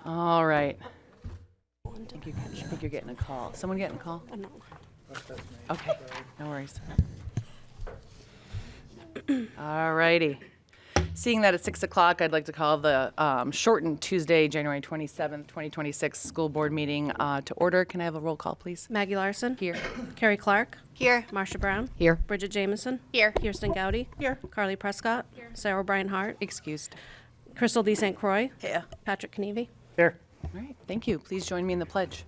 All right. I think you're getting a call. Someone getting a call? No. Okay, no worries. All righty. Seeing that it's 6 o'clock, I'd like to call the shortened Tuesday, January 27th, 2026 school board meeting to order. Can I have a roll call, please? Maggie Larson. Here. Carrie Clark. Here. Marsha Brown. Here. Bridget Jamison. Here. Kirsten Gowdy. Here. Carly Prescott. Sarah O'Brien Hart. Excused. Crystal D. St. Croix. Here. Patrick Knevy. Here. All right, thank you. Please join me in the pledge.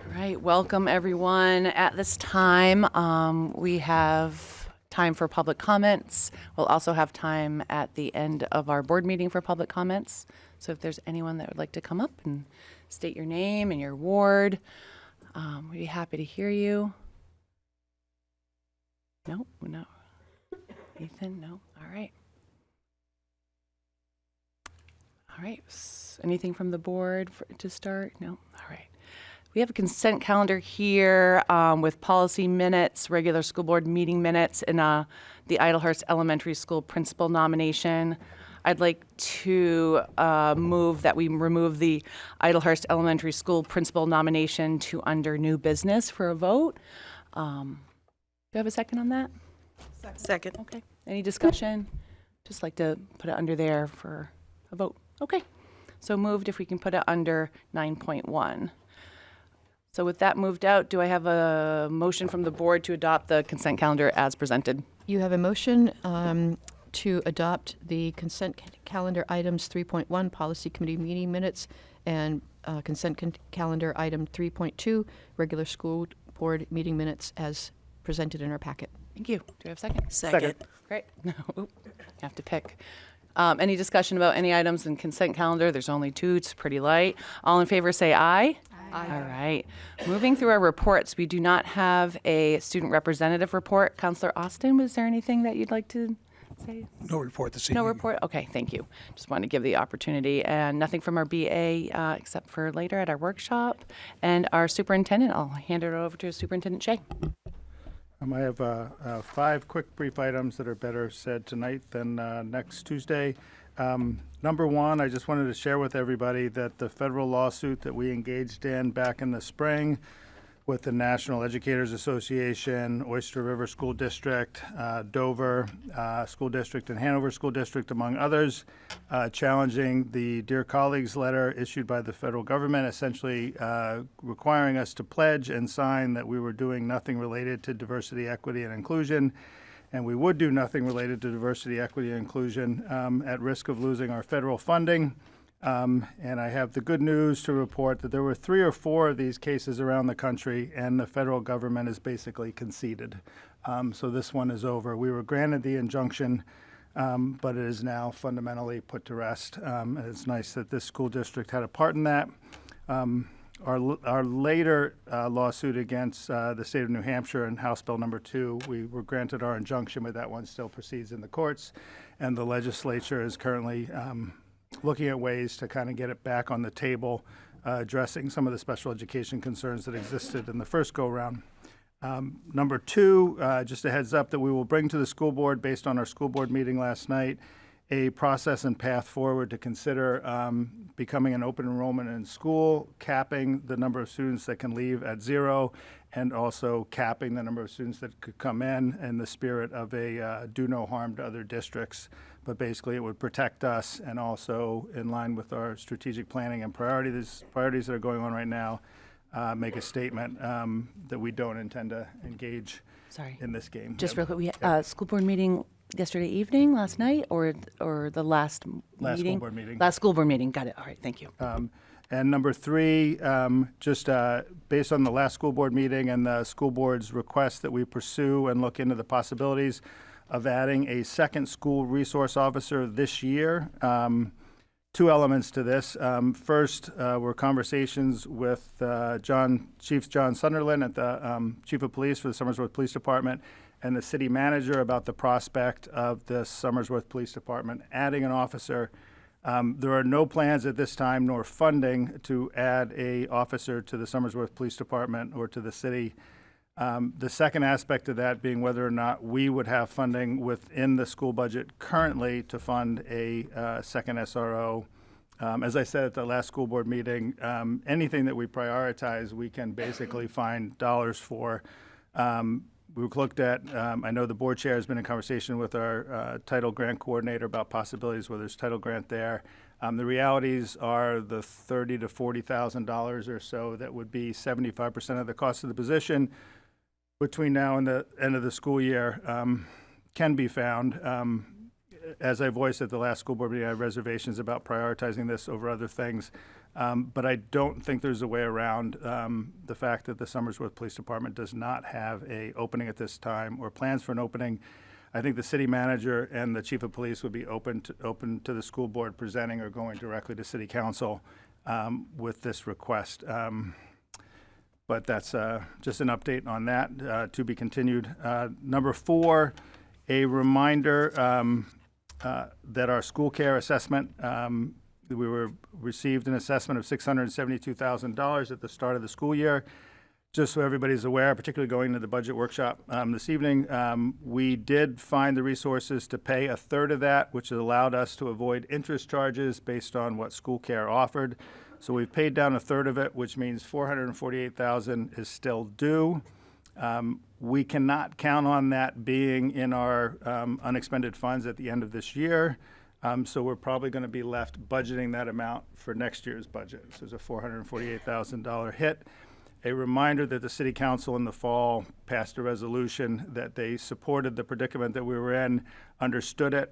All right, welcome everyone. At this time, we have time for public comments. We'll also have time at the end of our board meeting for public comments. So if there's anyone that would like to come up and state your name and your ward, we'd be happy to hear you. No. Ethan, no. All right. Anything from the board to start? No. All right. We have a consent calendar here with policy minutes, regular school board meeting minutes, and the Idlehurst Elementary School principal nomination. I'd like to move that we remove the Idlehurst Elementary School principal nomination to under new business for a vote. Do you have a second on that? Second. Okay. Any discussion? Just like to put it under there for a vote. Okay. So moved if we can put it under 9.1. So with that moved out, do I have a motion from the board to adopt the consent calendar as presented? You have a motion to adopt the consent calendar items 3.1, policy committee meeting minutes, and consent calendar item 3.2, regular school board meeting minutes as presented in our packet. Thank you. Do we have a second? Second. Great. No, have to pick. Any discussion about any items in consent calendar? There's only two. It's pretty light. All in favor say aye. Aye. All right. Moving through our reports, we do not have a student representative report. Counselor Austin, was there anything that you'd like to say? No report this evening. No report? Okay, thank you. Just wanted to give the opportunity. And nothing from our BA except for later at our workshop. And our superintendent, I'll hand it over to Superintendent Shea. I have 5 quick brief items that are better said tonight than next Tuesday. Number one, I just wanted to share with everybody that the federal lawsuit that we engaged in back in the spring with the National Educators Association, Oyster River School District, Dover School District, and Hanover School District, among others, challenging the Dear Colleagues letter issued by the federal government, essentially requiring us to pledge and sign that we were doing nothing related to diversity, equity, and inclusion, and we would do nothing related to diversity, equity, and inclusion at risk of losing our federal funding. And I have the good news to report that there were 3 or 4 of these cases around the country, and the federal government has basically conceded. So this one is over. We were granted the injunction, but it is now fundamentally put to rest. And it's nice that this school district had a part in that. Our later lawsuit against the state of New Hampshire and House Bill number 2, we were granted our injunction, but that one still proceeds in the courts. And the legislature is currently looking at ways to kind of get it back on the table, addressing some of the special education concerns that existed in the first go-round. Number 2, just a heads up that we will bring to the school board, based on our school board meeting last night, a process and path forward to consider becoming an open enrollment in school, capping the number of students that can leave at 0, and also capping the number of students that could come in the spirit of a do no harm to other districts. But basically, it would protect us, and also in line with our strategic planning and priorities that are going on right now, make a statement that we don't intend to engage in this game. Just real quick, we had school board meeting yesterday evening, last night, or the last Last meeting? school board meeting. Last school board meeting. Got it. All right. Thank you. And number 3, just based on the last school board meeting and the school board's request that we pursue and look into the possibilities of adding a second school resource officer this year. 2 elements to this. First, were conversations with Chief John Sunderland at the Chief of Police for the Somersworth Police Department and the city manager about the prospect of the Somersworth Police Department adding an officer There are no plans at this time nor funding to add a officer to the Somersworth Police Department or to the city. The second aspect of that being whether or not we would have funding within the school budget currently to fund a second SRO. As I said at the last school board meeting, anything that we prioritize, we can basically find dollars for. We've looked at, I know the board chair has been in conversation with our title grant coordinator about possibilities where there's title grant there. The realities are the $30,000 to $40,000 or so that would be 75% of the cost of the position between now and the end of the school year can be found. As I voiced at the last school board meeting, I have reservations about prioritizing this over other things. But I don't think there's a way around the fact that the Somersworth Police Department does not have a opening at this time or plans for an opening. I think the city manager and the chief of police would be open to the school board presenting or going directly to city council with this request. But that's just an update on that, to be continued. Number 4, a reminder that our school care assessment, we received an assessment of $672,000 at the start of the school year. Just so everybody's aware, particularly going to the budget workshop this evening, we did find the resources to pay a third of that, which allowed us to avoid interest charges based on what school care offered. So we've paid down a third of it, which means $448,000 is still due. We cannot count on that being in our unexpended funds at the end of this year. So we're probably going to be left budgeting that amount for next year's budget. So there's a $448,000 hit. A reminder that the city council in the fall passed a resolution that they supported the predicament that we were in, understood it,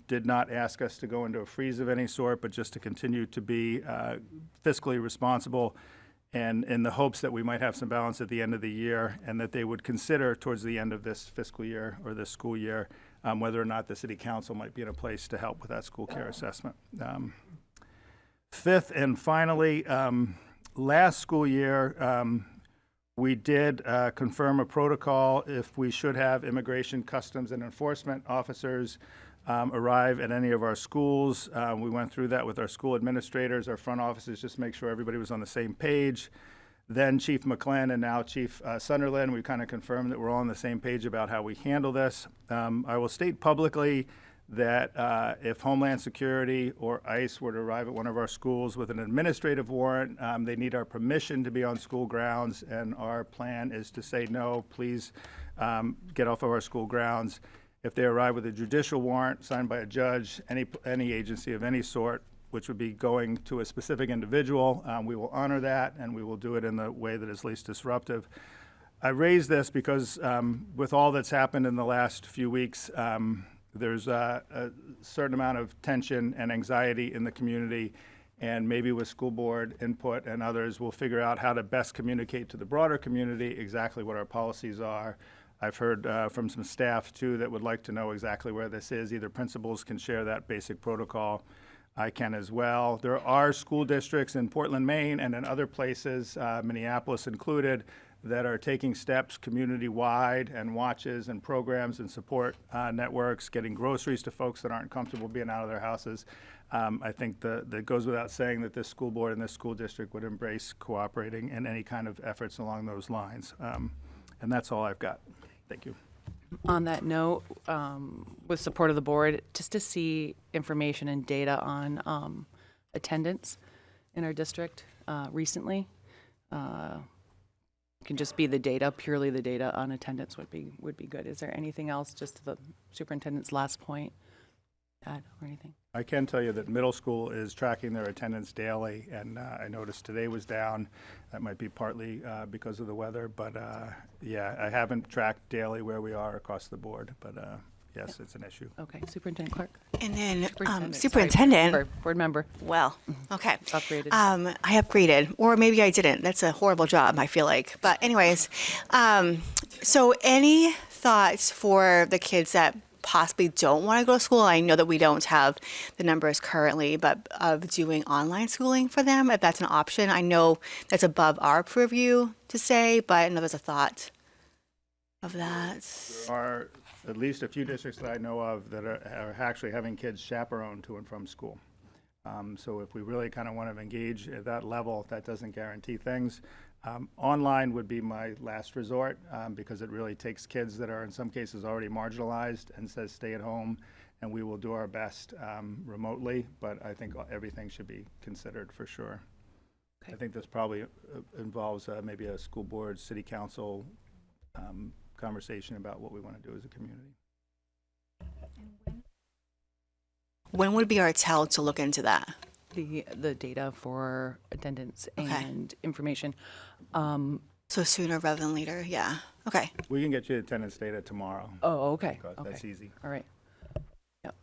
did not ask us to go into a freeze of any sort, but just to continue to be fiscally responsible, and in the hopes that we might have some balance at the end of the year, and that they would consider towards the end of this fiscal year or this school year whether or not the city council might be in a place to help with that school care assessment. Fifth and finally, last school year, we did confirm a protocol if we should have immigration, customs, and enforcement officers arrive at any of our schools. We went through that with our school administrators, our front offices, just to make sure everybody was on the same page. Then Chief McClellan and now Chief Sunderland, we kind of confirmed that we're all on the same page about how we handle this. I will state publicly that if Homeland Security or ICE were to arrive at one of our schools with an administrative warrant, they need our permission to be on school grounds, and our plan is to say, no, please get off of our school grounds. If they arrive with a judicial warrant signed by a judge, any agency of any sort, which would be going to a specific individual, we will honor that, and we will do it in the way that is least disruptive. I raise this because with all that's happened in the last few weeks, there's a certain amount of tension and anxiety in the community, and maybe with school board input and others, we'll figure out how to best communicate to the broader community exactly what our policies are. I've heard from some staff, too, that would like to know exactly where this is. Either principals can share that basic protocol. I can as well. There are school districts in Portland, Maine, and in other places, Minneapolis included, that are taking steps community-wide and watches and programs and support networks, getting groceries to folks that aren't comfortable being out of their houses. I think that goes without saying that this school board and this school district would embrace cooperating in any kind of efforts along those lines. And that's all I've got. Thank you. On that note, with support of the board, just to see information and data on attendance in our district recently. Can just be the data, purely the data on attendance would be good. Is there anything else, just to the superintendent's last point, add or anything? I can tell you that middle school is tracking their attendance daily, and I noticed today was down. That might be partly because of the weather, but yeah, I haven't tracked daily where we are across the board, but yes, it's an issue. Okay, Superintendent Clark. And then Superintendent. Superintendent, Board member. well, okay. Upgraded. I upgraded, or maybe I didn't. That's a horrible job, I feel like. But anyways, so any thoughts for the kids that possibly don't want to go to school? I know that we don't have the numbers currently, but of doing online schooling for them, if that's an option. I know that's above our purview to say, but I know there's a thought of that. There are at least a few districts that I know of that are actually having kids chaperoned to and from school. So if we really kind of want to engage at that level, that doesn't guarantee things. Online would be my last resort because it really takes kids that are in some cases already marginalized and says stay at home, and we will do our best remotely, but I think everything should be considered for sure. Okay. I think this probably involves maybe a school board, city council conversation about what we want to do as a community. When would be our tell to look into that? The data for attendance Okay. and information. So sooner rather than later, yeah. Okay. We can get you attendance data tomorrow. Oh, okay. That's Okay. easy. All right. Yep.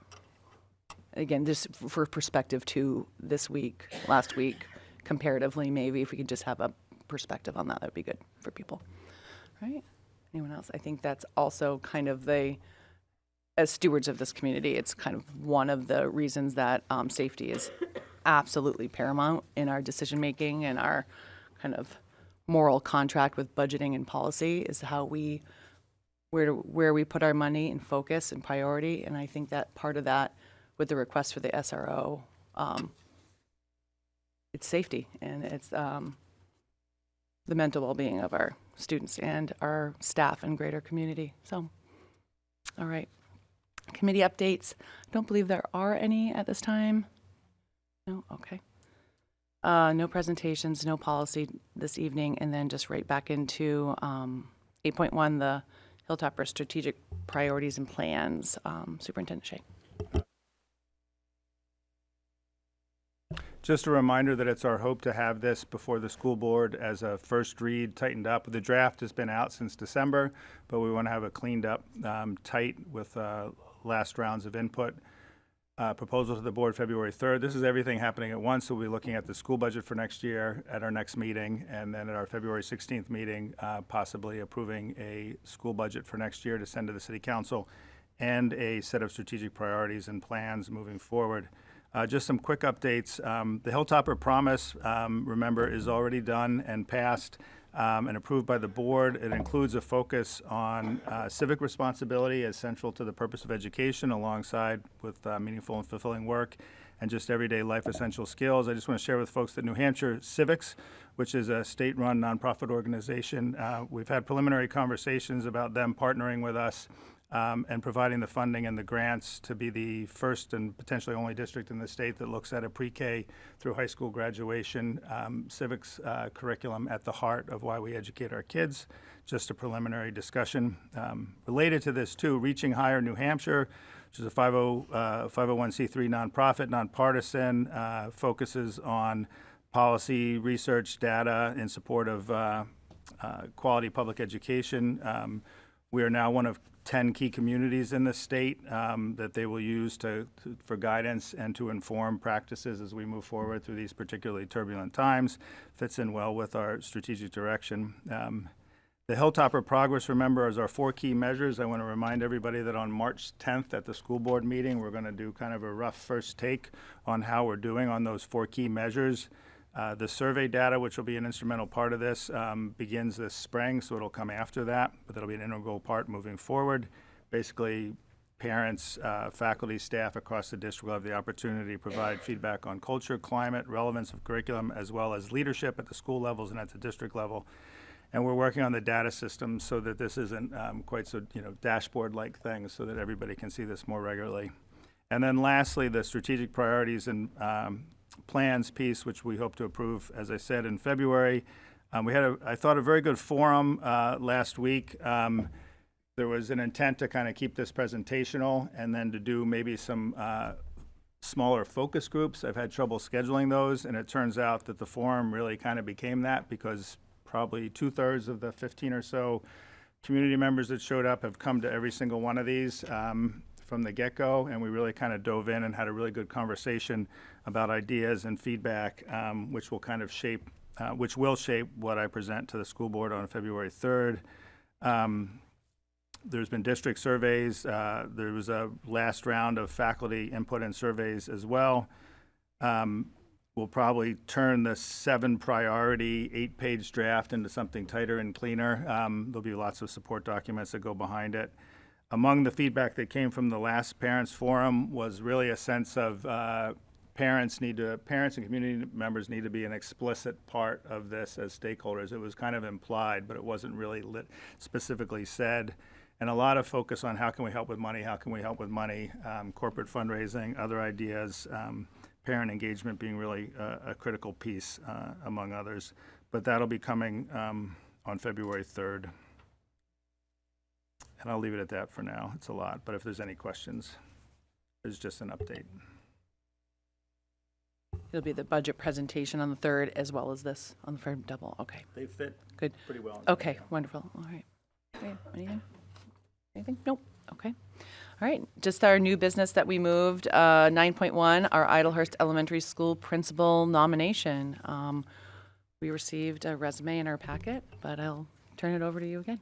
Again, this for perspective to this week, last week, comparatively, maybe if we could just have a perspective on that, that would be good for people. Right? Anyone else? I think that's also kind of as stewards of this community, it's kind of one of the reasons that safety is absolutely paramount in our decision making and our kind of moral contract with budgeting and policy is how where we put our money and focus and priority. And I think that part of that with the request for the SRO, it's safety and it's the mental well-being of our students and our staff and greater community. So, all right. Committee updates. I don't believe there are any at this time. No? Okay. No presentations, no policy this evening, and then just right back into 8.1, the Hilltopper Strategic Priorities and Plans. Superintendent Shea. Just a reminder that it's our hope to have this before the school board as a first read, tightened up. The draft has been out since December, but we want to have it cleaned up, tight with last rounds of input. Proposal to the board February 3rd. This is everything happening at once, so we'll be looking at the school budget for next year at our next meeting, and then at our February 16th meeting, possibly approving a school budget for next year to send to the city council and a set of strategic priorities and plans moving forward. Just some quick updates. The Hilltopper Promise, remember, is already done and passed and approved by the board. It includes a focus on civic responsibility as central to the purpose of education, alongside with meaningful and fulfilling work and just everyday life essential skills. I just want to share with folks that New Hampshire Civics, which is a state-run nonprofit organization, we've had preliminary conversations about them partnering with us and providing the funding and the grants to be the first and potentially only district in the state that looks at a pre-K through high school graduation civics curriculum at the heart of why we educate our kids. Just a preliminary discussion. Related to this too, Reaching Higher New Hampshire, which is a 501c3 nonprofit, nonpartisan, focuses on policy, research, data in support of quality public education. We are now one of 10 key communities in the state that they will use for guidance and to inform practices as we move forward through these particularly turbulent times. Fits in well with our strategic direction. The Hilltopper Progress, remember, is our 4 key measures. I want to remind everybody that on March 10th at the school board meeting, we're going to do kind of a rough first take on how we're doing on those 4 key measures. The survey data, which will be an instrumental part of this, begins this spring, so it'll come after that, but that'll be an integral part moving forward. Basically, parents, faculty, staff across the district will have the opportunity to provide feedback on culture, climate, relevance of curriculum, as well as leadership at the school levels and at the district level. And we're working on the data system so that this isn't quite so, dashboard-like things, so that everybody can see this more regularly. And then lastly, the strategic priorities and plans piece, which we hope to approve, as I said, in February. We had, I thought, a very good forum last week. There was an intent to kind of keep this presentational and then to do maybe some smaller focus groups. I've had trouble scheduling those, and it turns out that the forum really kind of became that because probably 2/3 of the 15 or so community members that showed up have come to every single one of these from the get-go, and we really kind of dove in and had a really good conversation about ideas and feedback, which will kind of shape, will shape what I present to the school board on February 3rd. There's been district surveys. There was a last round of faculty input and surveys as well. We'll probably turn the 7-priority, 8-page draft into something tighter and cleaner. There'll be lots of support documents that go behind it. Among the feedback that came from the last parents forum was really a sense of parents and community members need to be an explicit part of this as stakeholders. It was kind of implied, but it wasn't really specifically said. And a lot of focus on how can we help with money, corporate fundraising, other ideas, parent engagement being really a critical piece, among others. But that'll be coming on February 3rd. And I'll leave it at that for now. It's a lot, but if there's any questions, it's just an update. It'll be the budget presentation on the 3rd as well as this on the 3rd double. Okay, They fit good. pretty well. Okay, wonderful. All right. Okay, anything? Anything? Nope. Okay. All right. Just our new business that we moved, 9.1, our Idlehurst Elementary School principal nomination. We received a resume in our packet, but I'll turn it over to you again.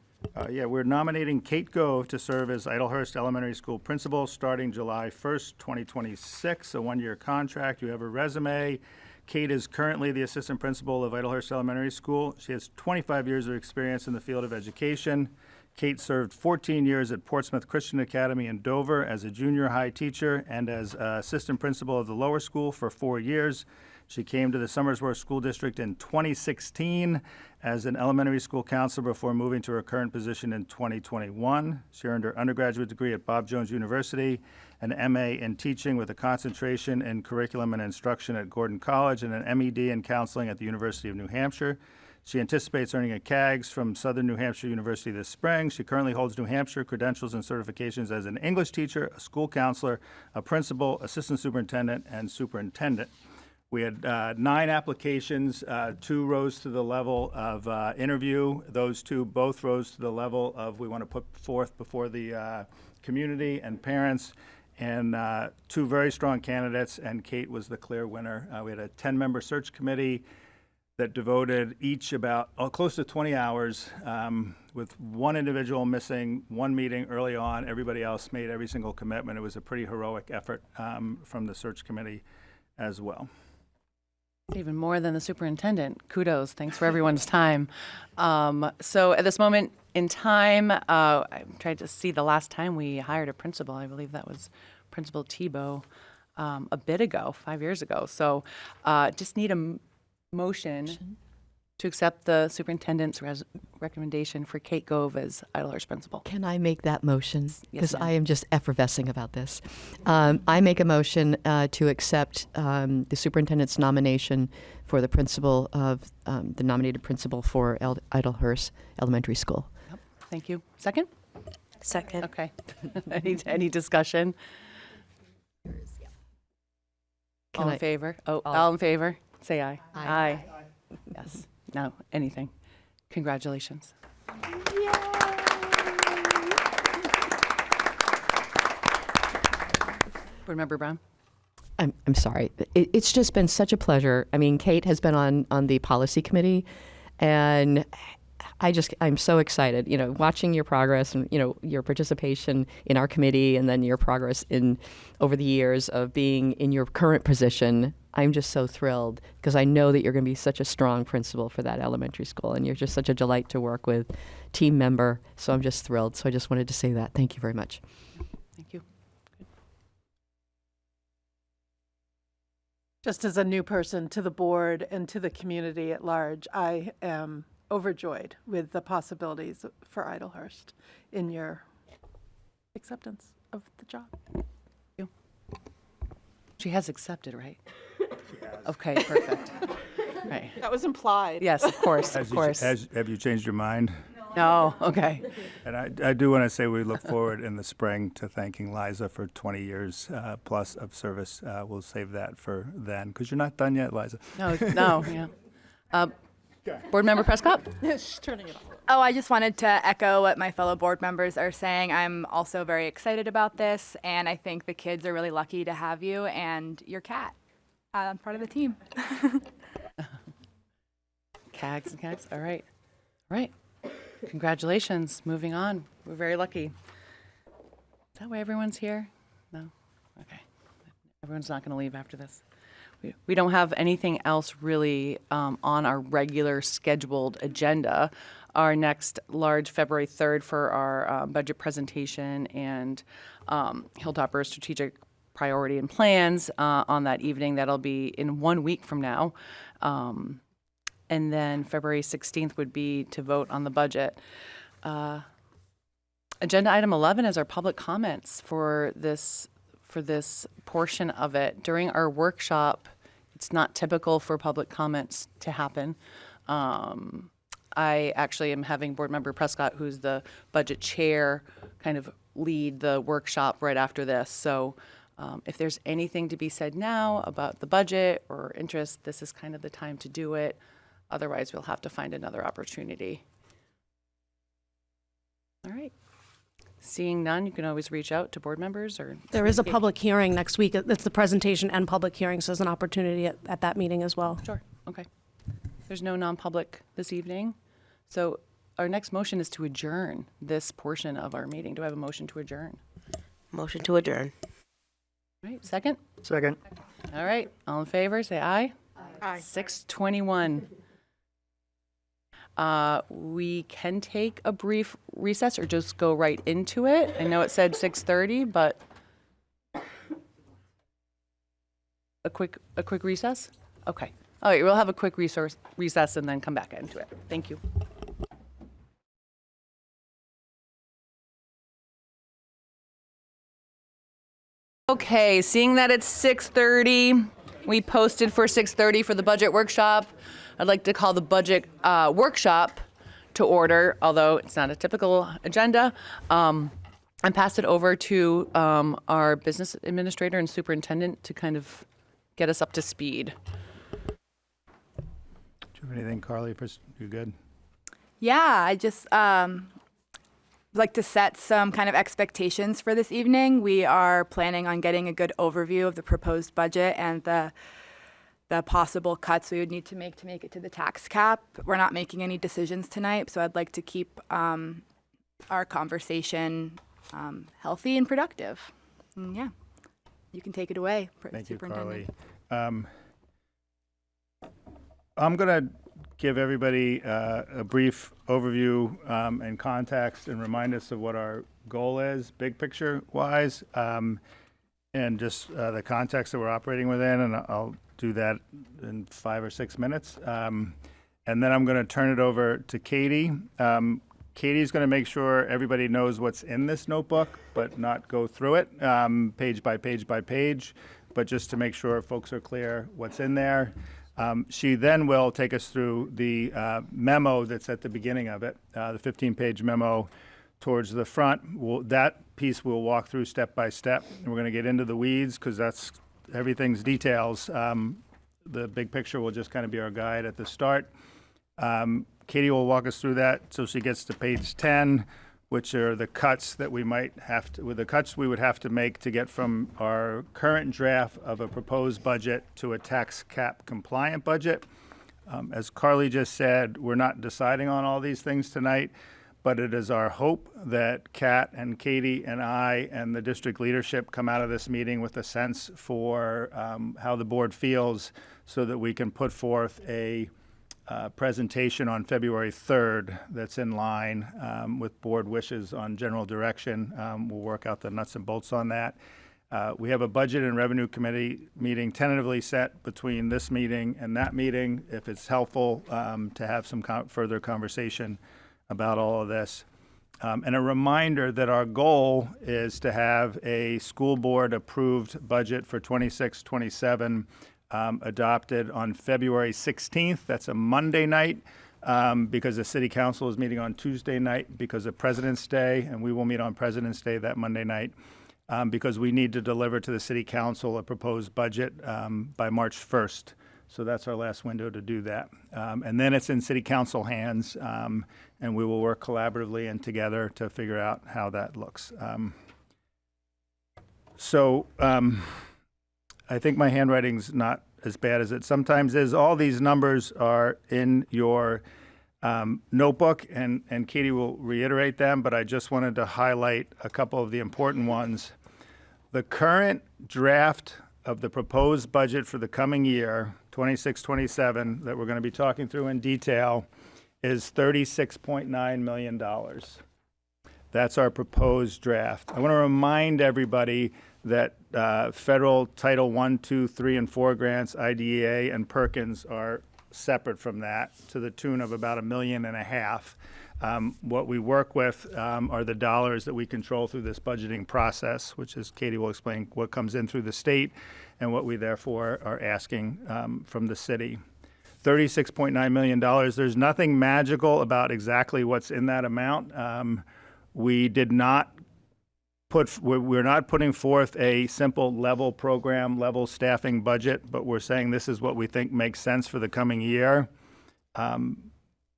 Yeah, we're nominating Kate Gove to serve as Idlehurst Elementary School principal starting July 1st, 2026, a one-year contract. You have her resume. Kate is currently the assistant principal of Idlehurst Elementary School. She has 25 years of experience in the field of education. Kate served 14 years at Portsmouth Christian Academy in Dover as a junior high teacher and as assistant principal of the lower school for 4 years. She came to the Somersworth School District in 2016 as an elementary school counselor before moving to her current position in 2021. She earned her undergraduate degree at Bob Jones University, an MA in teaching with a concentration in curriculum and instruction at Gordon College, and an MED in counseling at the University of New Hampshire. She anticipates earning a CAGS from Southern New Hampshire University this spring. She currently holds New Hampshire credentials and certifications as an English teacher, a school counselor, a principal, assistant superintendent, and superintendent. We had 9 applications. 2 rose to the level of interview. Those 2 both rose to the level of we want to put forth before the community and parents. And 2 very strong candidates, and Kate was the clear winner. We had a 10-member search committee that devoted each about close to 20 hours, with one individual missing 1 meeting early on. Everybody else made every single commitment. It was a pretty heroic effort from the search committee as well. Even more than the superintendent. Kudos. Thanks for everyone's time. So at this moment in time, I tried to see the last time we hired a principal. I believe that was Principal Tebow a bit ago, 5 years ago. So just need a motion to accept the superintendent's recommendation for Kate Gove as Idlehurst principal. Can I make that motion? Because ma'am. I am just effervescing about this. I make a motion to accept the superintendent's nomination for the principal of the nominated principal for Idlehurst Elementary School. Yep. Thank you. Second? Second. Okay. Any discussion? All in favor? Oh, all in favor? Say aye. Aye. Yes. No, anything. Congratulations. Board Member Brown? I'm sorry. It's just been such a pleasure. I mean, Kate has been on the policy committee, and I'm so excited, watching your progress and, your participation in our committee and then your progress over the years of being in your current position. I'm just so thrilled because I know that you're going to be such a strong principal for that elementary school, and you're just such a delight to work with, team member. So I'm just thrilled. So I just wanted to say that. Thank you very much. Thank you. Just as a new person to the board and to the community at large, I am overjoyed with the possibilities for Idlehurst in your acceptance of the job. She has accepted, right? Okay, perfect. Right. That was implied. Yes, of course, of course. Have you changed your mind? No, okay. And I do want to say we look forward in the spring to thanking Liza for 20 years plus of service. We'll save that for then, because you're not done yet, Liza. No, yeah. Board Member Prescott? She's turning it off. Oh, I just wanted to echo what my fellow board members are saying. I'm also very excited about this, and I think the kids are really lucky to have you and your cat part of the team. CAGs and CAGs. All right. All right. Congratulations. Moving on. We're very lucky. Is that why everyone's here? No? Okay. Everyone's not going to leave after this. We don't have anything else really on our regular scheduled agenda. Our next large February 3rd for our budget presentation and Hilltopper strategic priority and plans on that evening. That'll be in 1 week from now. And then February 16th would be to vote on the budget. Agenda item 11 is our public comments for this portion of it. During our workshop, it's not typical for public comments to happen. I actually am having Board Member Prescott, who's the budget chair, kind of lead the workshop right after this. So if there's anything to be said now about the budget or interest, this is kind of the time to do it. Otherwise, we'll have to find another opportunity. All right. Seeing none, you can always reach out to board members or. There is a public hearing next week. It's the presentation and public hearing, so there's an opportunity at that meeting as well. Sure, okay. There's no non-public this evening. So our next motion is to adjourn this portion of our meeting. Do I have a motion to adjourn? Motion to adjourn. All right, second? Second. All right, all in favor, say aye. Aye. 6:21. We can take a brief recess or just go right into it. I know it said 6:30, but a quick recess? Okay. All right, we'll have a quick recess and then come back into it. Thank you. Okay, seeing that it's 6:30, we posted for 6:30 for the budget workshop. I'd like to call the budget workshop to order, although it's not a typical agenda, and pass it over to our business administrator and superintendent to kind of get us up to speed. Do you have anything, Carly? You good? Yeah, I just like to set some kind of expectations for this evening. We are planning on getting a good overview of the proposed budget and the possible cuts we would need to make it to the tax cap. We're not making any decisions tonight, so I'd like to keep our conversation healthy and productive. And yeah, you can take it away, Thank you, Superintendent. Carly. I'm going to give everybody a brief overview and context and remind us of what our goal is, big picture wise, and just the context that we're operating within. And I'll do that in 5 or 6 minutes. And then I'm going to turn it over to Katie. Katie's going to make sure everybody knows what's in this notebook, but not go through it page by page by page, but just to make sure folks are clear what's in there. She then will take us through the memo that's at the beginning of it, the 15-page memo towards the front. That piece we'll walk through step by step. And we're going to get into the weeds because that's everything's details. The big picture will just kind of be our guide at the start. Katie will walk us through that so she gets to page 10, which are the cuts that we might have to, with the cuts we would have to make to get from our current draft of a proposed budget to a tax cap compliant budget. As Carly just said, we're not deciding on all these things tonight, but it is our hope that Kat and Katie and I and the district leadership come out of this meeting with a sense for how the board feels so that we can put forth a presentation on February 3rd that's in line with board wishes on general direction. We'll work out the nuts and bolts on that. We have a budget and revenue committee meeting tentatively set between this meeting and that meeting, if it's helpful to have some further conversation about all of this. And a reminder that our goal is to have a school board approved budget for 26-27 adopted on February 16th. That's a Monday night because the city council is meeting on Tuesday night because of President's Day, and we will meet on President's Day that Monday night because we need to deliver to the city council a proposed budget by March 1st. So that's our last window to do that. And then it's in city council hands, and we will work collaboratively and together to figure out how that looks. I think my handwriting's not as bad as it sometimes is. All these numbers are in your notebook, and Katie will reiterate them, but I just wanted to highlight a couple of the important ones. The current draft of the proposed budget for the coming year, 26-27, that we're going to be talking through in detail, is $36.9 million. That's our proposed draft. I want to remind everybody that federal Title I, II, III, and IV grants, IDEA and Perkins, are separate from that to the tune of about $1.5 million. What we work with are the dollars that we control through this budgeting process, which is, Katie will explain, what comes in through the state and what we therefore are asking from the city. $36.9 million. There's nothing magical about exactly what's in that amount. We did not we're not putting forth a simple level program, level staffing budget, but we're saying this is what we think makes sense for the coming year.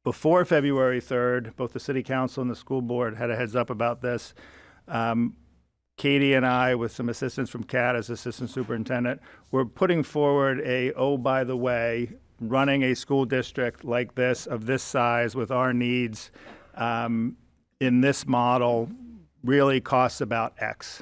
Before February 3rd, both the city council and the school board had a heads up about this. Katie and I, with some assistance from Kat as assistant superintendent, were putting forward by the way, running a school district like this, of this size, with our needs, in this model, really costs about X,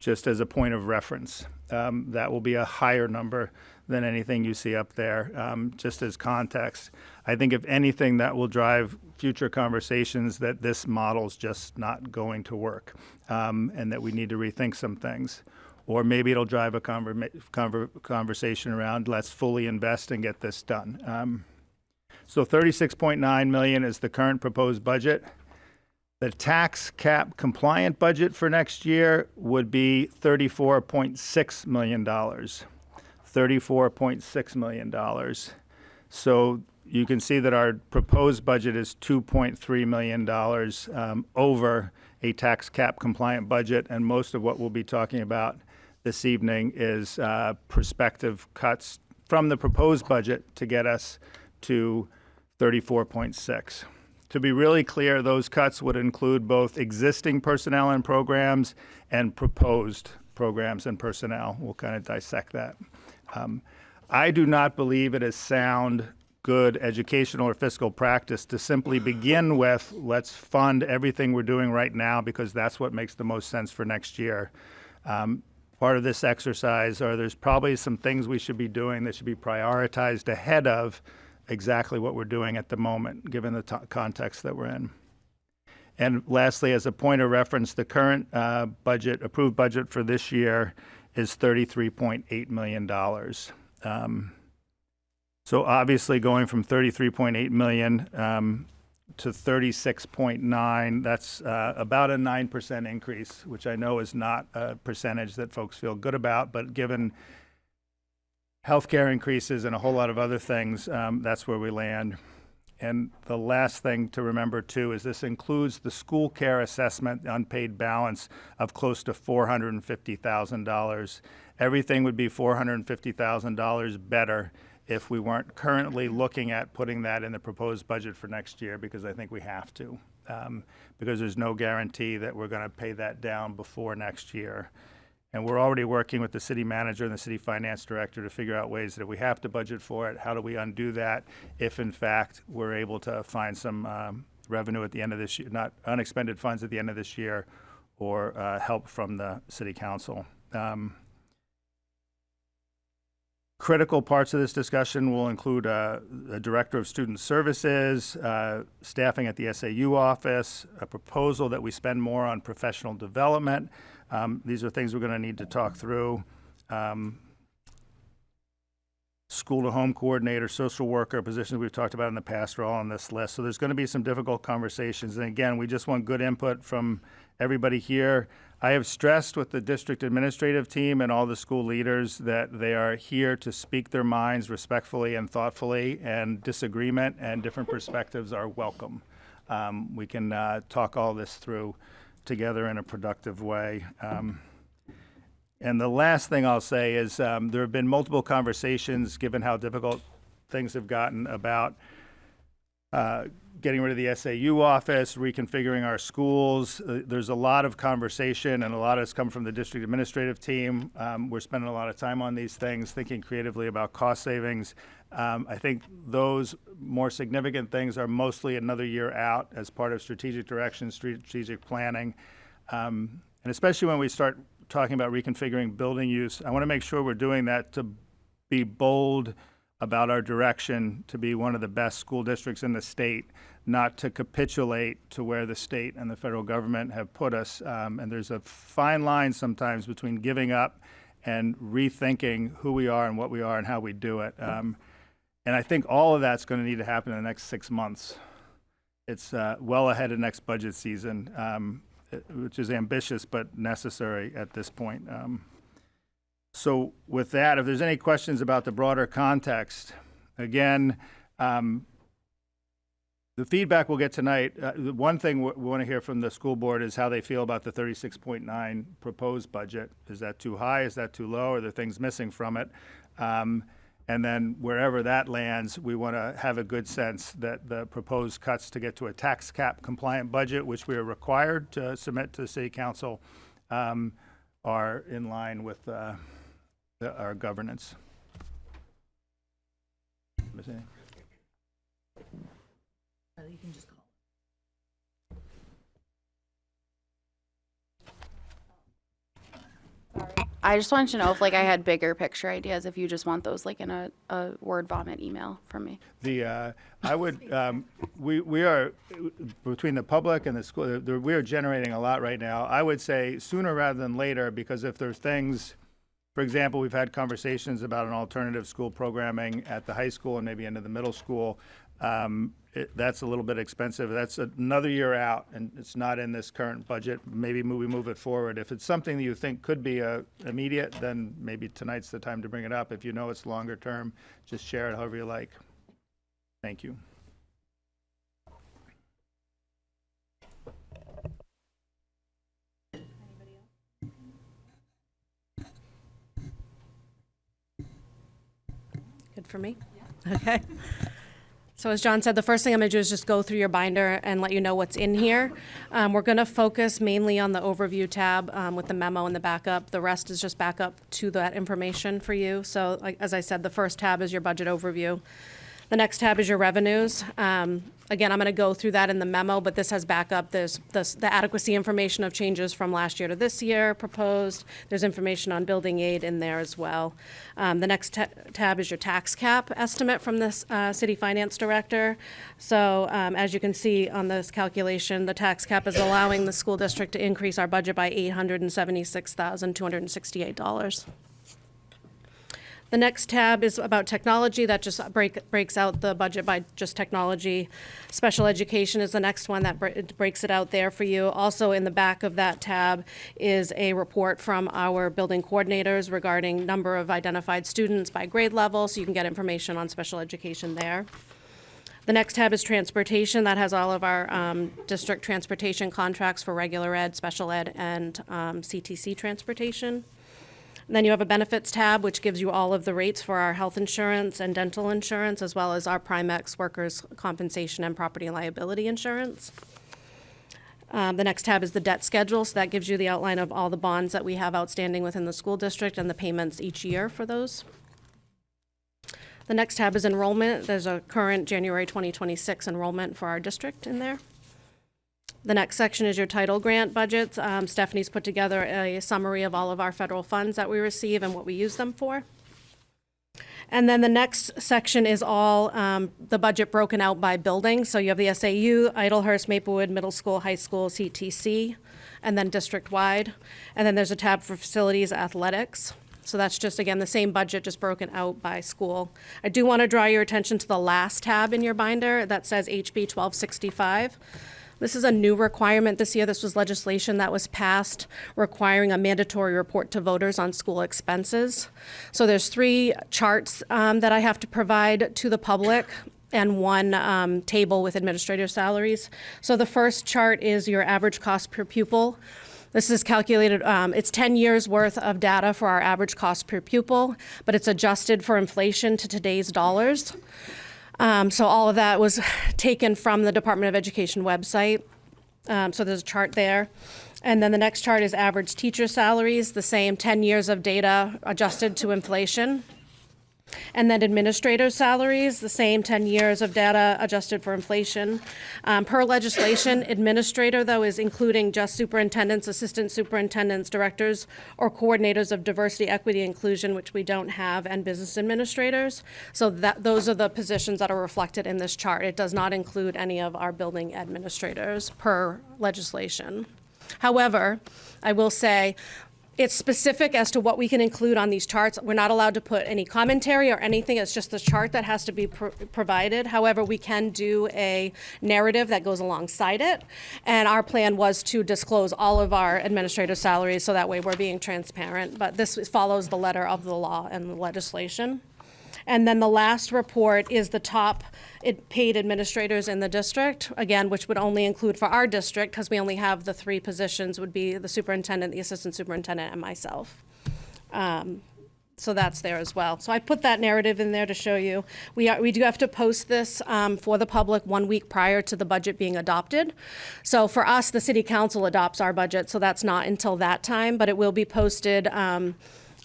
just as a point of reference. That will be a higher number than anything you see up there, just as context. I think if anything, that will drive future conversations that this model's just not going to work, and that we need to rethink some things. Or maybe it'll drive a conversation around, let's fully invest and get this done. So $36.9 million is the current proposed budget. The tax cap compliant budget for next year would be $34.6 million. $34.6 million. So you can see that our proposed budget is $2.3 million over a tax cap compliant budget, and most of what we'll be talking about this evening is prospective cuts from the proposed budget to get us to 34.6. To be really clear, those cuts would include both existing personnel and programs and proposed programs and personnel. We'll kind of dissect that. I do not believe it is sound, good educational or fiscal practice to simply begin with, let's fund everything we're doing right now because that's what makes the most sense for next year. Part of this exercise there's probably some things we should be doing that should be prioritized ahead of exactly what we're doing at the moment, given the context that we're in. And lastly, as a point of reference, the current approved budget for this year is $33.8 million. So obviously going from $33.8 million to 36.9, that's about a 9% increase, which I know is not a percentage that folks feel good about, but given healthcare increases and a whole lot of other things, that's where we land. And the last thing to remember too is this includes the school care assessment unpaid balance of close to $450,000. Everything would be $450,000 better if we weren't currently looking at putting that in the proposed budget for next year, because I think we have to, because there's no guarantee that we're going to pay that down before next year. And we're already working with the city manager and the city finance director to figure out ways that if we have to budget for it, how do we undo that if, in fact, we're able to find some revenue at the end of this year, not unexpended funds at the end of this year, or help from the city council. Critical parts of this discussion will include a director of student services, staffing at the SAU office, a proposal that we spend more on professional development. These are things we're going to need to talk through. School-to-home coordinator, social worker, positions we've talked about in the past are all on this list. So there's going to be some difficult conversations. And again, we just want good input from everybody here. I have stressed with the district administrative team and all the school leaders that they are here to speak their minds respectfully and thoughtfully, and disagreement and different perspectives are welcome. We can talk all this through together in a productive way. And the last thing I'll say is there have been multiple conversations, given how difficult things have gotten, about getting rid of the SAU office, reconfiguring our schools. There's a lot of conversation, and a lot has come from the district administrative team. We're spending a lot of time on these things, thinking creatively about cost savings. I think those more significant things are mostly another year out as part of strategic direction, strategic planning. And especially when we start talking about reconfiguring building use, I want to make sure we're doing that to be bold about our direction to be one of the best school districts in the state, not to capitulate to where the state and the federal government have put us. And there's a fine line sometimes between giving up and rethinking who we are and what we are and how we do it. And I think all of that's going to need to happen in the next 6 months. It's well ahead of next budget season, which is ambitious but necessary at this point. So with that, if there's any questions about the broader context, again, the feedback we'll get tonight, the one thing we want to hear from the school board is how they feel about the 36.9 proposed budget. Is that too high? Is that too low? Are there things missing from it? And then wherever that lands, we want to have a good sense that the proposed cuts to get to a tax cap compliant budget, which we are required to submit to the city council, are in line with our governance. I just wanted to know if like I had bigger picture ideas, if you just want those like in a word vomit email from me. I would, we are, between the public and the school, we are generating a lot right now. I would say sooner rather than later, because if there's things, for example, we've had conversations about an alternative school programming at the high school and maybe into the middle school. That's a little bit expensive. That's another year out, and it's not in this current budget. Maybe we move it forward. If it's something that you think could be immediate, then maybe tonight's the time to bring it up. If you know it's longer term, just share it however you like. Thank you. Good for me? Okay. So as John said, the first thing I'm going to do is just go through your binder and let you know what's in here. We're going to focus mainly on the overview tab with the memo and the backup. The rest is just backup to that information for you. So like, as I said, the first tab is your budget overview. The next tab is your revenues. Again, I'm going to go through that in the memo, but this has backup. There's the adequacy information of changes from last year to this year proposed. There's information on building aid in there as well. The next tab is your tax cap estimate from this city finance director. So as you can see on this calculation, the tax cap is allowing the school district to increase our budget by $876,268. The next tab is about technology. That just breaks out the budget by just technology. Special education is the next one that breaks it out there for you. Also in the back of that tab is a report from our building coordinators regarding number of identified students by grade level, so you can get information on special education there. The next tab is transportation. That has all of our district transportation contracts for regular ed, special ed, and CTC transportation. And then you have a benefits tab, which gives you all of the rates for our health insurance and dental insurance, as well as our Primex workers' compensation and property and liability insurance. The next tab is the debt schedule, so that gives you the outline of all the bonds that we have outstanding within the school district and the payments each year for those. The next tab is enrollment. There's a current January 2026 enrollment for our district in there. The next section is your title grant budgets. Stephanie's put together a summary of all of our federal funds that we receive and what we use them for. And then the next section is all the budget broken out by building. So you have the SAU, Idlehurst, Maplewood, Middle School, High School, CTC, and then district-wide. And then there's a tab for facilities, athletics. So that's just, again, the same budget, just broken out by school. I do want to draw your attention to the last tab in your binder that says HB 1265. This is a new requirement this year. This was legislation that was passed requiring a mandatory report to voters on school expenses. So there's 3 charts that I have to provide to the public and 1 table with administrator salaries. So the first chart is your average cost per pupil. This is calculated, it's 10 years worth of data for our average cost per pupil, but it's adjusted for inflation to today's dollars. So all of that was taken from the Department of Education website. So there's a chart there. And then the next chart is average teacher salaries, the same 10 years of data adjusted to inflation. And then administrator salaries, the same 10 years of data adjusted for inflation. Per legislation, administrator, though, is including just superintendents, assistant superintendents, directors, or coordinators of diversity, equity, inclusion, which we don't have, and business administrators. So those are the positions that are reflected in this chart. It does not include any of our building administrators per legislation. However, I will say, it's specific as to what we can include on these charts. We're not allowed to put any commentary or anything. It's just the chart that has to be provided. However, we can do a narrative that goes alongside it. And our plan was to disclose all of our administrative salaries so that way we're being transparent. But this follows the letter of the law and the legislation. And then the last report is the top paid administrators in the district, again, which would only include for our district, because we only have the 3 positions, would be the superintendent, the assistant superintendent, and myself. So that's there as well. So I put that narrative in there to show you. We do have to post this for the public 1 week prior to the budget being adopted. So for us, the city council adopts our budget, so that's not until that time, but it will be posted.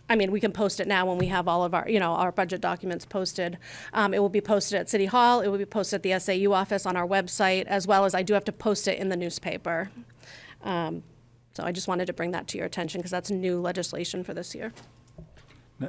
I mean, we can post it now when we have all of our, our budget documents posted. It will be posted at City Hall. It will be posted at the SAU office on our website, as well as I do have to post it in the newspaper. So I just wanted to bring that to your attention because that's new legislation for this year.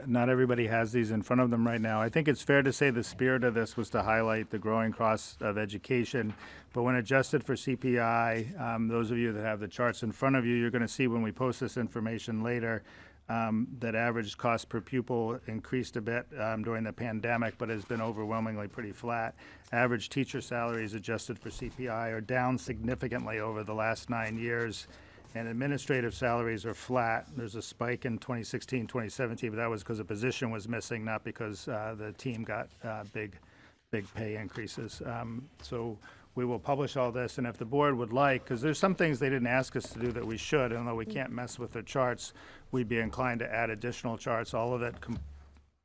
Not everybody has these in front of them right now. I think it's fair to say the spirit of this was to highlight the growing cost of education. But when adjusted for CPI, those of you that have the charts in front of you, you're going to see when we post this information later, that average cost per pupil increased a bit during the pandemic, but has been overwhelmingly pretty flat. Average teacher salaries adjusted for CPI are down significantly over the last 9 years, and administrative salaries are flat. There's a spike in 2016, 2017, but that was because a position was missing, not because the team got big pay increases. So we will publish all this, and if the board would like, because there's some things they didn't ask us to do that we should, and though we can't mess with their charts, we'd be inclined to add additional charts, all of it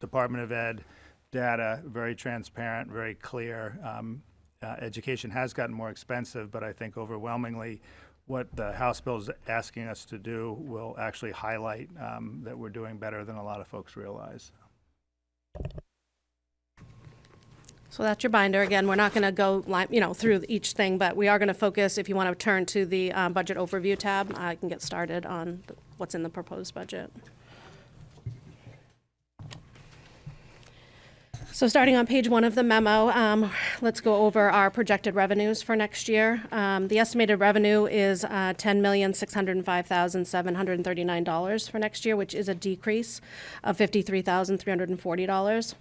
Department of Ed data, very transparent, very clear. Education has gotten more expensive, but I think overwhelmingly what the House bill is asking us to do will actually highlight that we're doing better than a lot of folks realize. So that's your binder. Again, we're not going to go through each thing, but we are going to focus. If you want to turn to the budget overview tab, I can get started on what's in the proposed budget. So starting on page 1 of the memo, let's go over our projected revenues for next year. The estimated revenue is $10,605,739 for next year, which is a decrease of $53,340.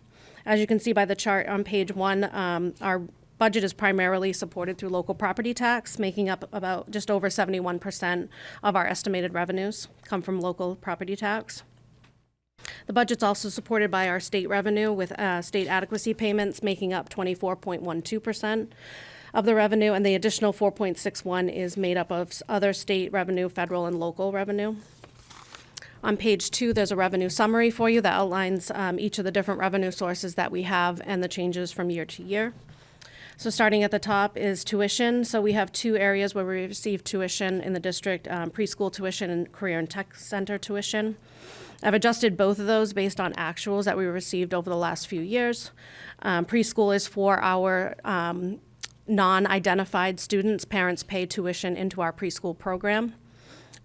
As you can see by the chart on page 1, our budget is primarily supported through local property tax, making up about just over 71% of our estimated revenues come from local property tax. The budget's also supported by our state revenue, with state adequacy payments making up 24.12% of the revenue, and the additional 4.61 is made up of other state revenue, federal and local revenue. On page 2, there's a revenue summary for you that outlines each of the different revenue sources that we have and the changes from year to year. So starting at the top is tuition. So we have 2 areas where we receive tuition in the district, preschool tuition and career and tech center tuition. I've adjusted both of those based on actuals that we received over the last few years. Preschool is for our non-identified students. Parents pay tuition into our preschool program.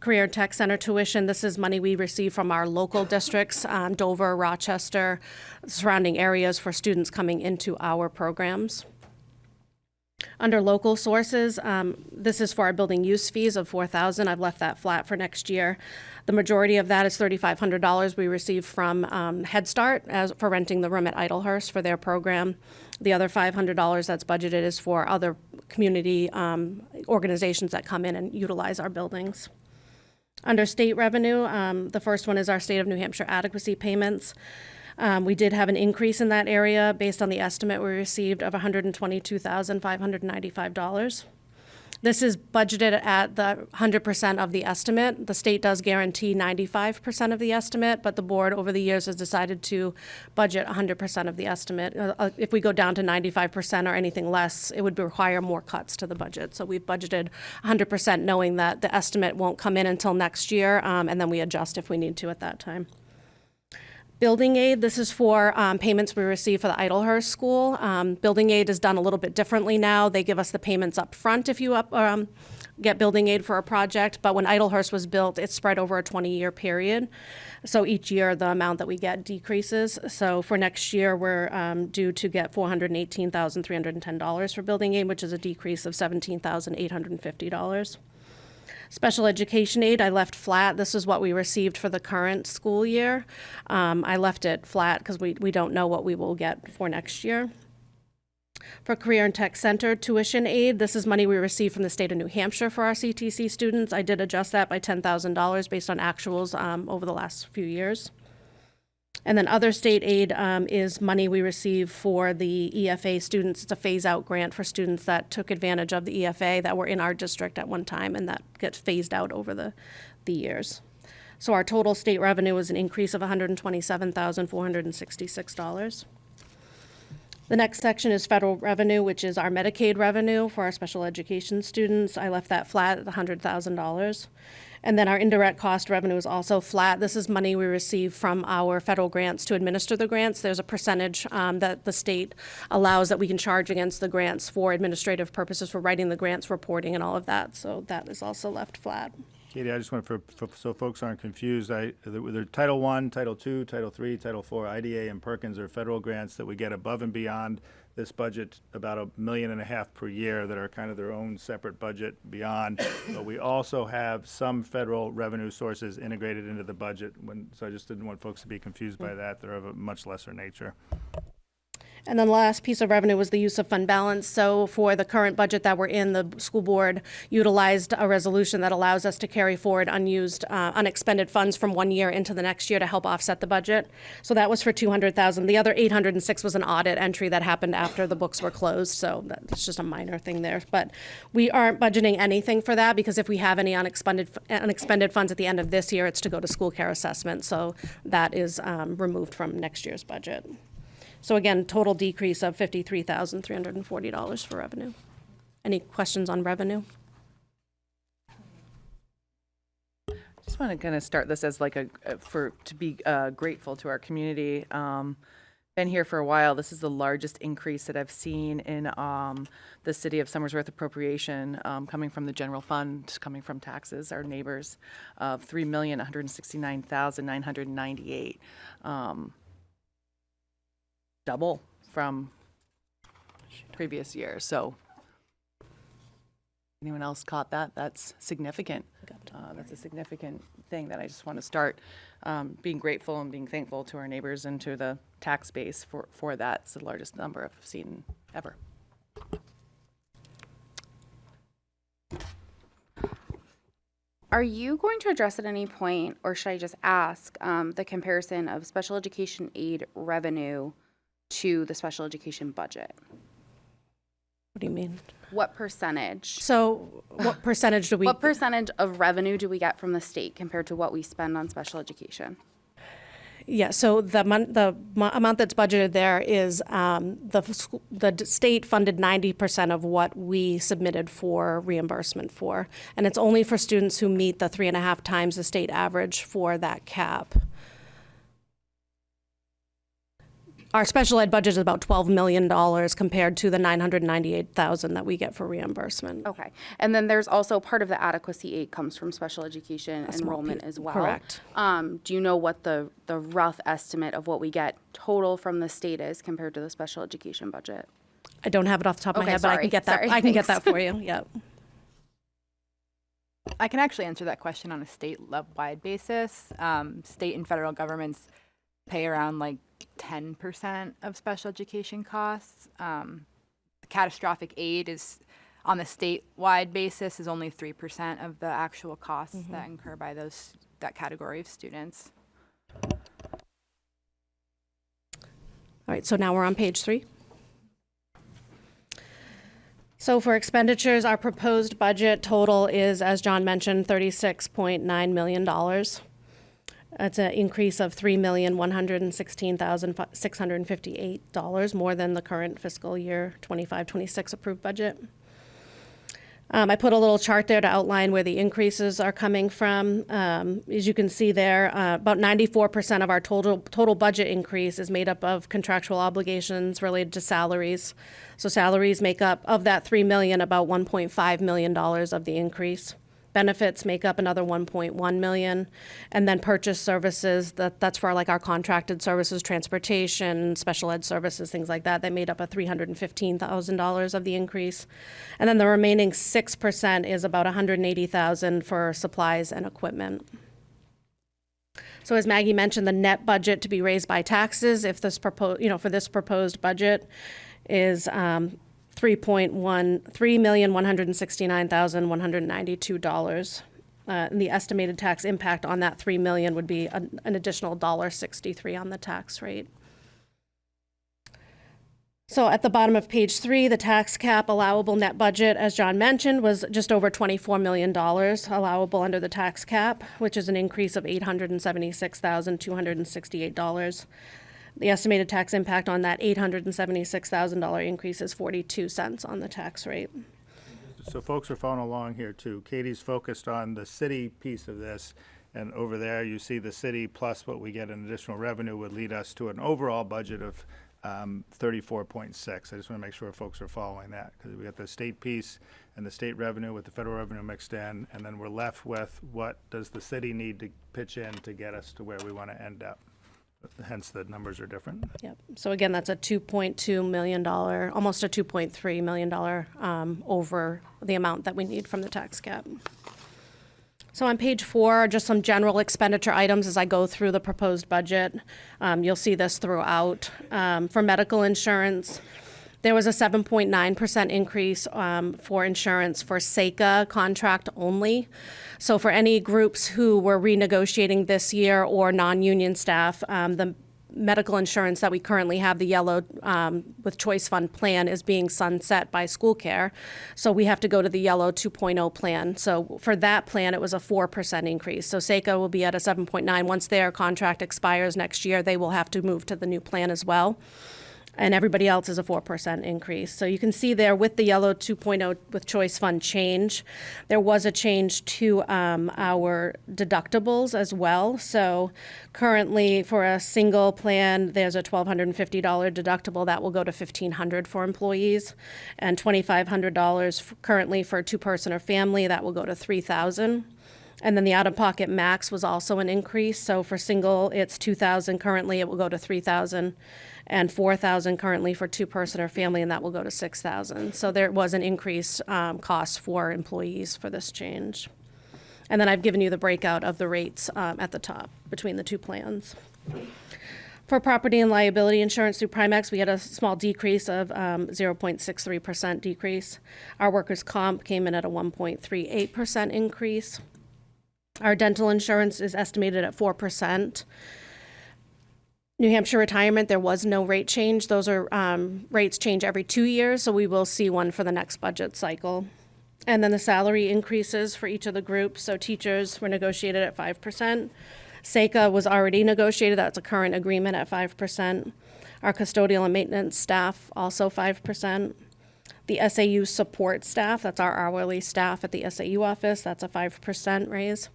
Career Tech Center tuition, this is money we receive from our local districts, Dover, Rochester, surrounding areas for students coming into our programs. Under local sources, this is for our building use fees of $4,000. I've left that flat for next year. The majority of that is $3,500 we receive from Head Start for renting the room at Idlehurst for their program. The other $500 that's budgeted is for other community organizations that come in and utilize our buildings. Under state revenue, the first one is our State of New Hampshire adequacy payments. We did have an increase in that area based on the estimate we received of $122,595. This is budgeted at the 100% of the estimate. The state does guarantee 95% of the estimate, but the board over the years has decided to budget 100% of the estimate. If we go down to 95% or anything less, it would require more cuts to the budget. So we've budgeted 100% knowing that the estimate won't come in until next year, and then we adjust if we need to at that time. Building aid, this is for payments we receive for the Idlehurst School. Building aid is done a little bit differently now. They give us the payments up front if you get building aid for a project, but when Idlehurst was built, it's spread over a 20-year period. So each year, the amount that we get decreases. So for next year, we're due to get $418,310 for building aid, which is a decrease of $17,850. Special education aid, I left flat. This is what we received for the current school year. I left it flat because we don't know what we will get for next year. For Career and Tech Center tuition aid, this is money we receive from the state of New Hampshire for our CTC students. I did adjust that by $10,000 based on actuals over the last few years. And then other state aid is money we receive for the EFA students. It's a phase-out grant for students that took advantage of the EFA that were in our district at one time, and that gets phased out over the years. So our total state revenue was an increase of $127,466. The next section is federal revenue, which is our Medicaid revenue for our special education students. I left that flat at $100,000. And then our indirect cost revenue is also flat. This is money we receive from our federal grants to administer the grants. There's a percentage that the state allows that we can charge against the grants for administrative purposes, for writing the grants, reporting, and all of that. So that is also left flat. Katie, I just want so folks aren't confused, the Title I, Title II, Title III, Title IV, IDA, and Perkins are federal grants that we get above and beyond this budget, about $1.5 million per year, that are kind of their own separate budget beyond. But we also have some federal revenue sources integrated into the budget. So I just didn't want folks to be confused by that. They're of a much lesser nature. And then the last piece of revenue was the use of fund balance. So for the current budget that we're in, the school board utilized a resolution that allows us to carry forward unused, unexpended funds from one year into the next year to help offset the budget. So that was for $200,000. The other $806 was an audit entry that happened after the books were closed. So that's just a minor thing there. But we aren't budgeting anything for that, because if we have any unexpended funds at the end of this year, it's to go to school care assessment. So that is removed from next year's budget. So again, total decrease of $53,340 for revenue. Any questions on revenue? Just want to kind of start this as like to be grateful to our community. Been here for a while. This is the largest increase that I've seen in the city of Somersworth appropriation coming from the general fund, coming from taxes, our neighbors, of $3,169,998. Double from previous year. So anyone else caught that? That's significant. That's a significant thing that I just want to start being grateful and being thankful to our neighbors and to the tax base for that. It's the largest number I've seen ever. Are you going to address at any point, or should I just ask, the comparison of special education aid revenue to the special education budget? What do you mean? What percentage? So what percentage do we? What percentage of revenue do we get from the state compared to what we spend on special education? Yeah, so the amount that's budgeted there is the state funded 90% of what we submitted for reimbursement for. And it's only for students who meet the 3.5 times the state average for that cap. Our special ed budget is about $12 million compared to the $998,000 that we get for reimbursement. Okay. And then there's also part of the adequacy aid comes from special education enrollment as well. Correct. Do you know what the rough estimate of what we get total from the state is compared to the special education budget? I don't have it off the top of my Okay, head, but I can get that. sorry, I can get thanks. that for you. Yep. I can actually answer that question on a state-wide basis. State and federal governments pay around like 10% of special education costs. Catastrophic aid is, on the statewide basis, is only 3% of the actual costs that incur by that category of students. All right, so now we're on page 3. So for expenditures, our proposed budget total is, as John mentioned, $36.9 million. That's an increase of $3,116,658, more than the current fiscal year 25-26 approved budget. I put a little chart there to outline where the increases are coming from. As you can see there, about 94% of our total budget increase is made up of contractual obligations related to salaries. So salaries make up, of that $3 million, about $1.5 million of the increase. Benefits make up another 1.1 million, and then purchase services, that's for like our contracted services, transportation, special ed services, things like that. They made up a $315,000 of the increase, and then the remaining 6% is about 180,000 for supplies and equipment. So as Maggie mentioned, the net budget to be raised by taxes, if this for this proposed budget, is $3,169,192. And the estimated tax impact on that $3 million would be an additional $1.63 on the tax rate. So at the bottom of page 3, the tax cap allowable net budget, as John mentioned, was just over $24 million allowable under the tax cap, which is an increase of $876,268. The estimated tax impact on that $876,000 increase is 42 cents on the tax rate. So folks are following along here too. Katie's focused on the city piece of this, and over there you see the city plus what we get in additional revenue would lead us to an overall budget of 34.6. I just want to make sure folks are following that, because we got the state piece and the state revenue with the federal revenue mixed in, and then we're left with what does the city need to pitch in to get us to where we want to end up. Hence, the numbers are different. Yep. So again, that's a $2.2 million, almost a $2.3 million over the amount that we need from the tax cap. So on page 4 are just some general expenditure items as I go through the proposed budget. You'll see this throughout. For medical insurance, there was a 7.9% increase for insurance for SECA contract only. So for any groups who were renegotiating this year or non-union staff, the medical insurance that we currently have, the yellow with choice fund plan, is being sunset by school care. So we have to go to the yellow 2.0 plan. So for that plan, it was a 4% increase. So SECA will be at a 7.9. Once their contract expires next year, they will have to move to the new plan as well. And everybody else is a 4% increase. So you can see there with the yellow 2.0 with choice fund change, there was a change to our deductibles as well. So currently for a single plan, there's a $1,250 deductible that will go to $1,500 for employees, and $2,500 currently for a 2-person or family, that will go to $3,000. And then the out-of-pocket max was also an increase. So for single, it's $2,000 currently, it will go to $3,000. And $4,000 currently for 2-person or family, and that will go to $6,000. So there was an increased cost for employees for this change. And then I've given you the breakout of the rates at the top between the two plans. For property and liability insurance through Primex, we had a small decrease of 0.63% decrease. Our workers' comp came in at a 1.38% increase. Our dental insurance is estimated at 4%. New Hampshire retirement, there was no rate change. Those are rates change every 2 years, so we will see one for the next budget cycle. And then the salary increases for each of the groups. So teachers were negotiated at 5%. SECA was already negotiated. That's a current agreement at 5%. Our custodial and maintenance staff, also 5%. The SAU support staff, that's our hourly staff at the SAU office, that's a 5% raise.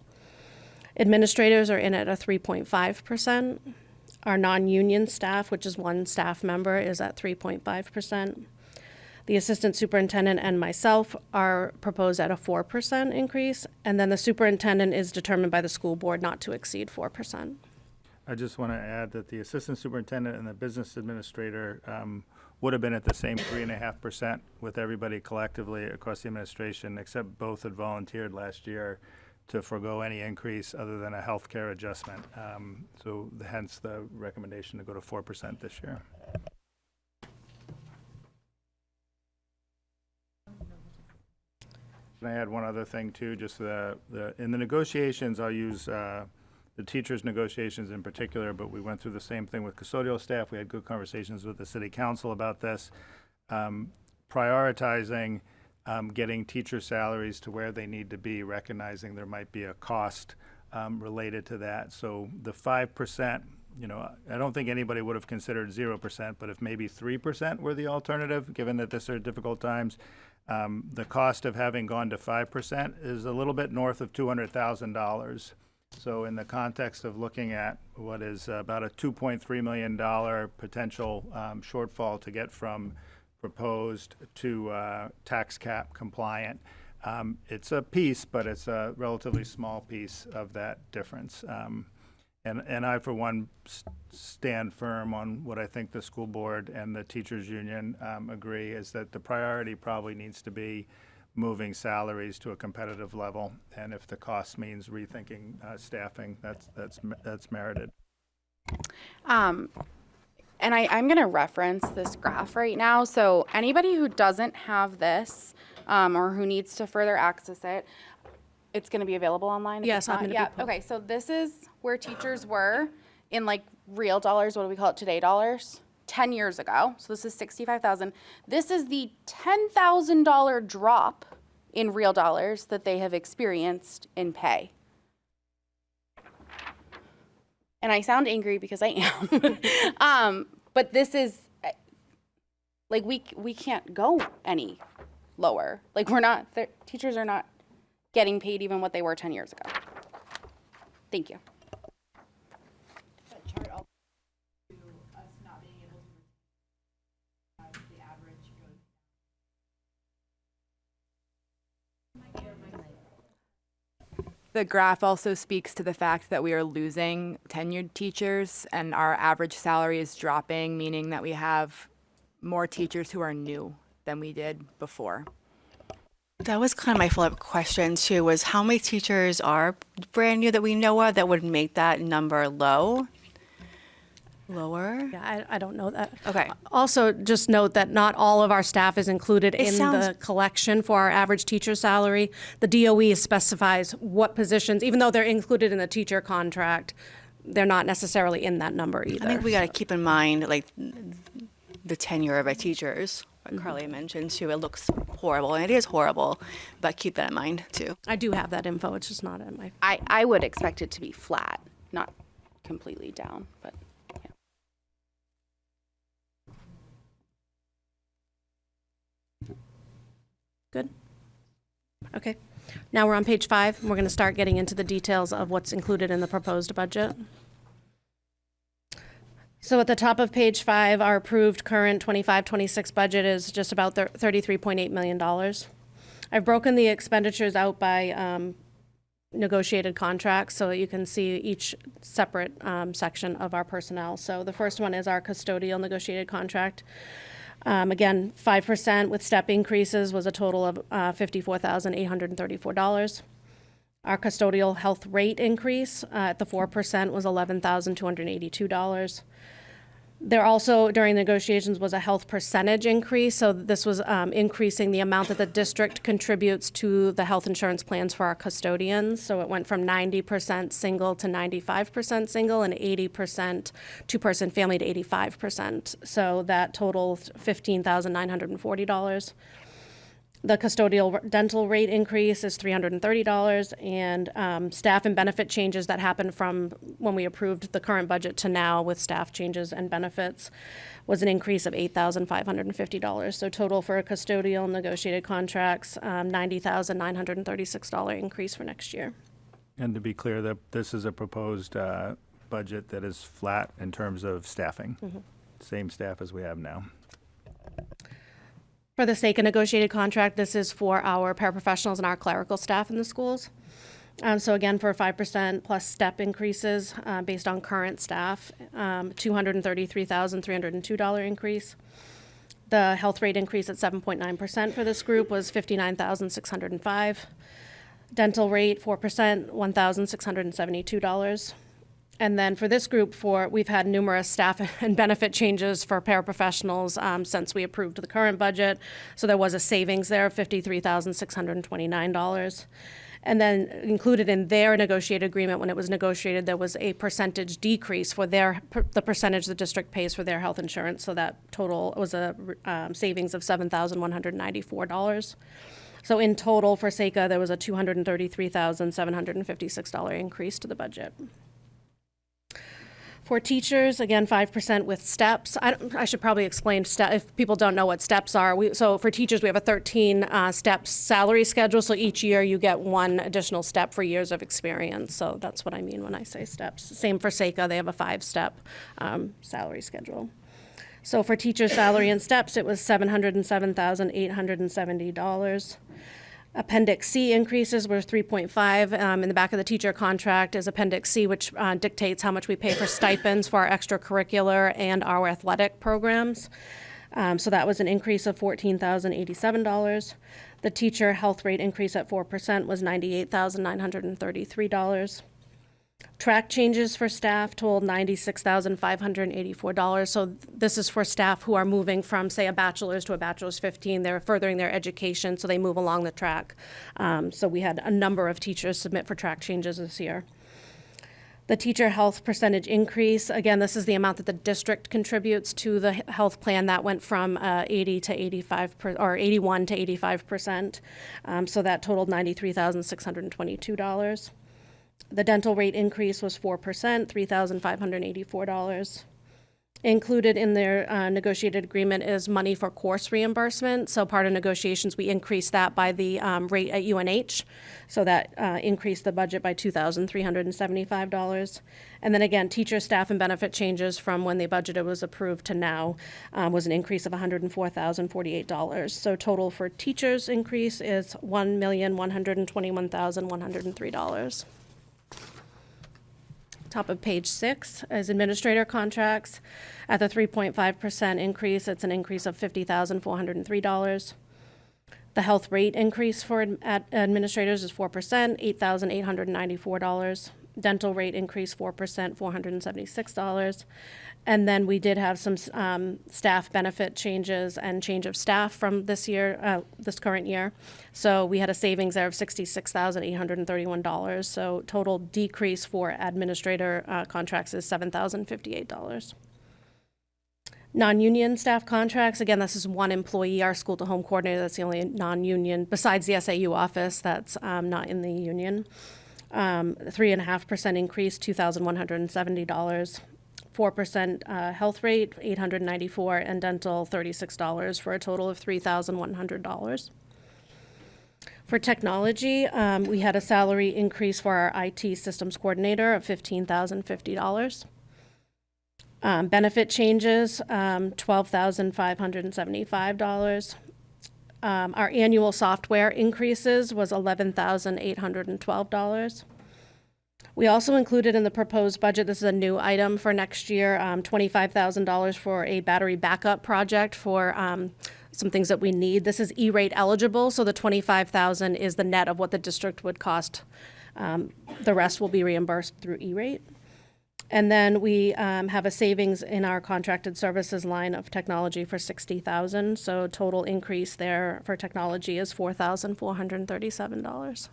Administrators are in at a 3.5%. Our non-union staff, which is one staff member, is at 3.5%. The assistant superintendent and myself are proposed at a 4% increase, and then the superintendent is determined by the school board not to exceed 4%. I just want to add that the assistant superintendent and the business administrator would have been at the same 3.5% with everybody collectively across the administration, except both had volunteered last year to forego any increase other than a healthcare adjustment. So hence the recommendation to go to 4% this year. Can I add one other thing too? Just in the negotiations, I'll use the teachers' negotiations in particular, but we went through the same thing with custodial staff. We had good conversations with the city council about this, prioritizing getting teacher salaries to where they need to be, recognizing there might be a cost related to that. So the 5%, I don't think anybody would have considered 0%, but if maybe 3% were the alternative, given that this are difficult times, The cost of having gone to 5% is a little bit north of $200,000. So in the context of looking at what is about a $2.3 million potential shortfall to get from proposed to tax cap compliant, it's a piece, but it's a relatively small piece of that difference. And I, for one, stand firm on what I think the school board and the teachers union agree is that the priority probably needs to be moving salaries to a competitive level. And if the cost means rethinking staffing, that's merited. And I'm going to reference this graph right now. So anybody who doesn't have this or who needs to further access it, it's going to be available online? Yes, I'm gonna be Okay, so this is where teachers were in like real dollars. What do we call it today? Dollars? 10 years ago. So this is 65,000. This is the $10,000 drop in real dollars that they have experienced in pay. And I sound angry because I am. But this is like we can't go any lower. Like teachers are not getting paid even what they were 10 years ago. Thank you. The graph also speaks to the fact that we are losing tenured teachers and our average salary is dropping, meaning that we have more teachers who are new than we did before. That was kind of my follow-up question too, was how many teachers are brand new that we know of that would make that number lower? Yeah, I don't know that. Okay. Also, just note that not all of our staff is included in sounds- the collection for our average teacher salary. The DOE specifies what positions, even though they're included in the teacher contract, they're not necessarily in that number either. I think we got to keep in mind, like, the tenure of our teachers, what Carly mentioned too. It looks horrible, and it is horrible, but keep that in mind too. I do have that info, it's just not in my. I would expect it to be flat, not completely down, but yeah. Good. Okay. Now we're on page 5, and we're going to start getting into the details of what's included in the proposed budget. So at the top of page 5, our approved current 25-26 budget is just about $33.8 million. I've broken the expenditures out by negotiated contracts so that you can see each separate section of our personnel. So the first one is our custodial negotiated contract. Again, 5% with step increases was a total of $54,834. Our custodial health rate increase at the 4% was $11,282. There also, during negotiations, was a health percentage increase. So this was increasing the amount that the district contributes to the health insurance plans for our custodians. So it went from 90% single to 95% single and 80% two-person family to 85%. So that totaled $15,940. The custodial dental rate increase is $330, and staff and benefit changes that happened from when we approved the current budget to now with staff changes and benefits was an increase of $8,550. So total for custodial negotiated contracts, $90,936 increase for next year. And to be clear, that this is a proposed budget that is flat in terms of staffing. Same staff as we have now. For the sake of negotiated contract, this is for our paraprofessionals and our clerical staff in the schools. So again, for 5% plus step increases based on current staff, $233,302 increase. The health rate increase at 7.9% for this group was $59,605. Dental rate, 4%, $1,672. And then for this group, we've had numerous staff and benefit changes for paraprofessionals since we approved the current budget. So there was a savings there of $53,629. And then included in their negotiated agreement, when it was negotiated, there was a percentage decrease for the percentage the district pays for their health insurance. So that total was a savings of $7,194. So in total for SECA, there was a $233,756 increase to the budget. For teachers, again, 5% with steps. I should probably explain if people don't know what steps are. So for teachers, we have a 13 steps salary schedule. So each year you get one additional step for years of experience. So that's what I mean when I say steps. Same for SECA, they have a 5-step salary schedule. So for teacher salary and steps, it was $707,870. Appendix C increases were 3.5. In the back of the teacher contract is Appendix C, which dictates how much we pay for stipends for our extracurricular and our athletic programs. So that was an increase of $14,087. The teacher health rate increase at 4% was $98,933. Track changes for staff totaled $96,584. So this is for staff who are moving from, say, a bachelor's to a bachelor's 15. They're furthering their education, so they move along the track. So we had a number of teachers submit for track changes this year. The teacher health percentage increase, again, this is the amount that the district contributes to the health plan. That went from 80 to 85 or 81 to 85%. So that totaled $93,622. The dental rate increase was 4%, $3,584. Included in their negotiated agreement is money for course reimbursement. So part of negotiations, we increased that by the rate at UNH. So that increased the budget by $2,375. And then again, teacher, staff, and benefit changes from when the budget was approved to now was an increase of $104,048. So total for teachers increase is $1,121,103. Top of page 6 is administrator contracts. At the 3.5% increase, it's an increase of $50,403. The health rate increase for administrators is 4%, $8,894. Dental rate increase 4%, $476. And then we did have some staff benefit changes and change of staff from this year, this current year. So we had a savings there of $66,831. So total decrease for administrator contracts is $7,058. Non-union staff contracts, again, this is one employee, our school-to-home coordinator, that's the only non-union, besides the SAU office, that's not in the union. 3.5% increase, $2,170. 4% health rate, $894, and dental, $36, for a total of $3,100. For technology, we had a salary increase for our IT systems coordinator of $15,050. Benefit changes, $12,575. Our annual software increases was $11,812. We also included in the proposed budget, this is a new item for next year, $25,000 for a battery backup project for some things that we need. This is E-rate eligible, so the $25,000 is the net of what the district would cost. The rest will be reimbursed through E-rate. And then we have a savings in our contracted services line of technology for $60,000. So total increase there for technology is $4,437.